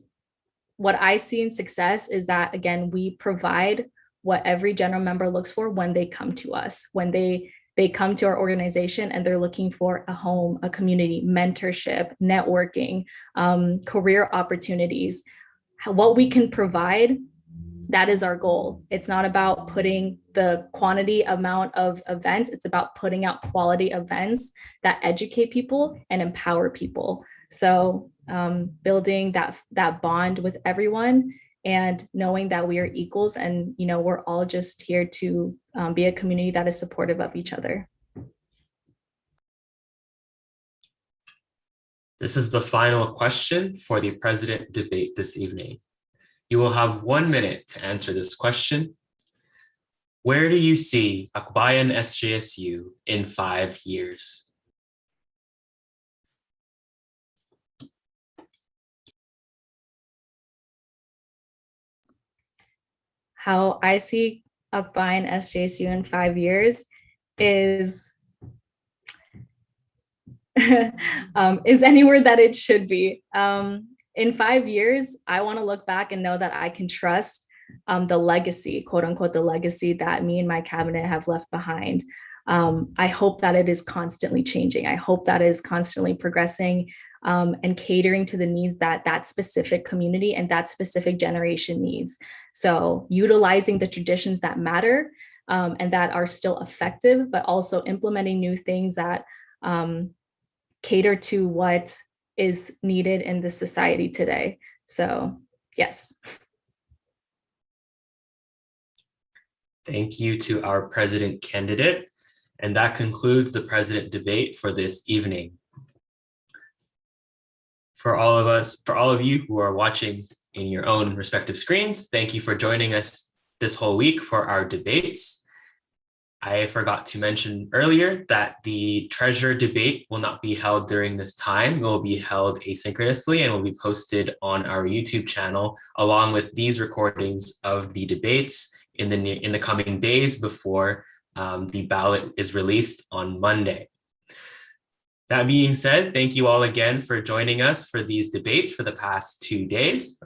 N: what I see in success is that, again, we provide what every general member looks for when they come to us, when they come to our organization and they're looking for a home, a community, mentorship, networking, career opportunities. What we can provide, that is our goal. It's not about putting the quantity amount of events. It's about putting out quality events that educate people and empower people. So building that bond with everyone and knowing that we are equals, and we're all just here to be a community that is supportive of each other.
B: This is the final question for the president debate this evening. You will have 1 minute to answer this question. Where do you see AkbayanSJSU in 5 years?
N: How I see AkbayanSJSU in 5 years is is anywhere that it should be. In 5 years, I want to look back and know that I can trust the legacy, quote unquote, the legacy that me and my cabinet have left behind. I hope that it is constantly changing. I hope that it is constantly progressing and catering to the needs that that specific community and that specific generation needs. So utilizing the traditions that matter and that are still effective, but also implementing new things that cater to what is needed in the society today. So yes.
B: Thank you to our president candidate. And that concludes the president debate for this evening. For all of you who are watching in your own respective screens, thank you for joining us this whole week for our debates. I forgot to mention earlier that the treasurer debate will not be held during this time. It will be held asynchronously and will be posted on our YouTube channel, along with these recordings of the debates in the coming days before the ballot is released on Monday. That being said, thank you all again for joining us for these debates for the past 2 days,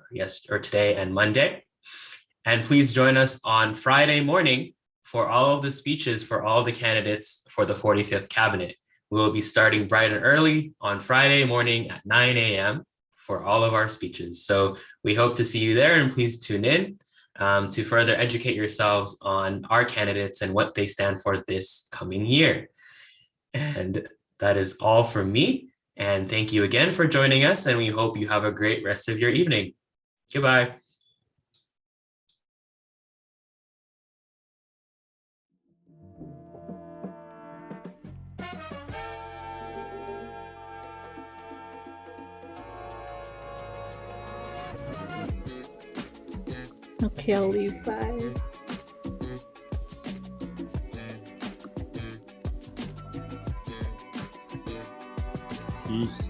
B: or today and Monday. And please join us on Friday morning for all of the speeches for all the candidates for the 45th cabinet. We will be starting bright and early on Friday morning at 9 a.m. for all of our speeches. So we hope to see you there, and please tune in to further educate yourselves on our candidates and what they stand for this coming year. And that is all from me. And thank you again for joining us, and we hope you have a great rest of your evening. Goodbye.
N: Okay, I'll leave. Bye.
O: Peace.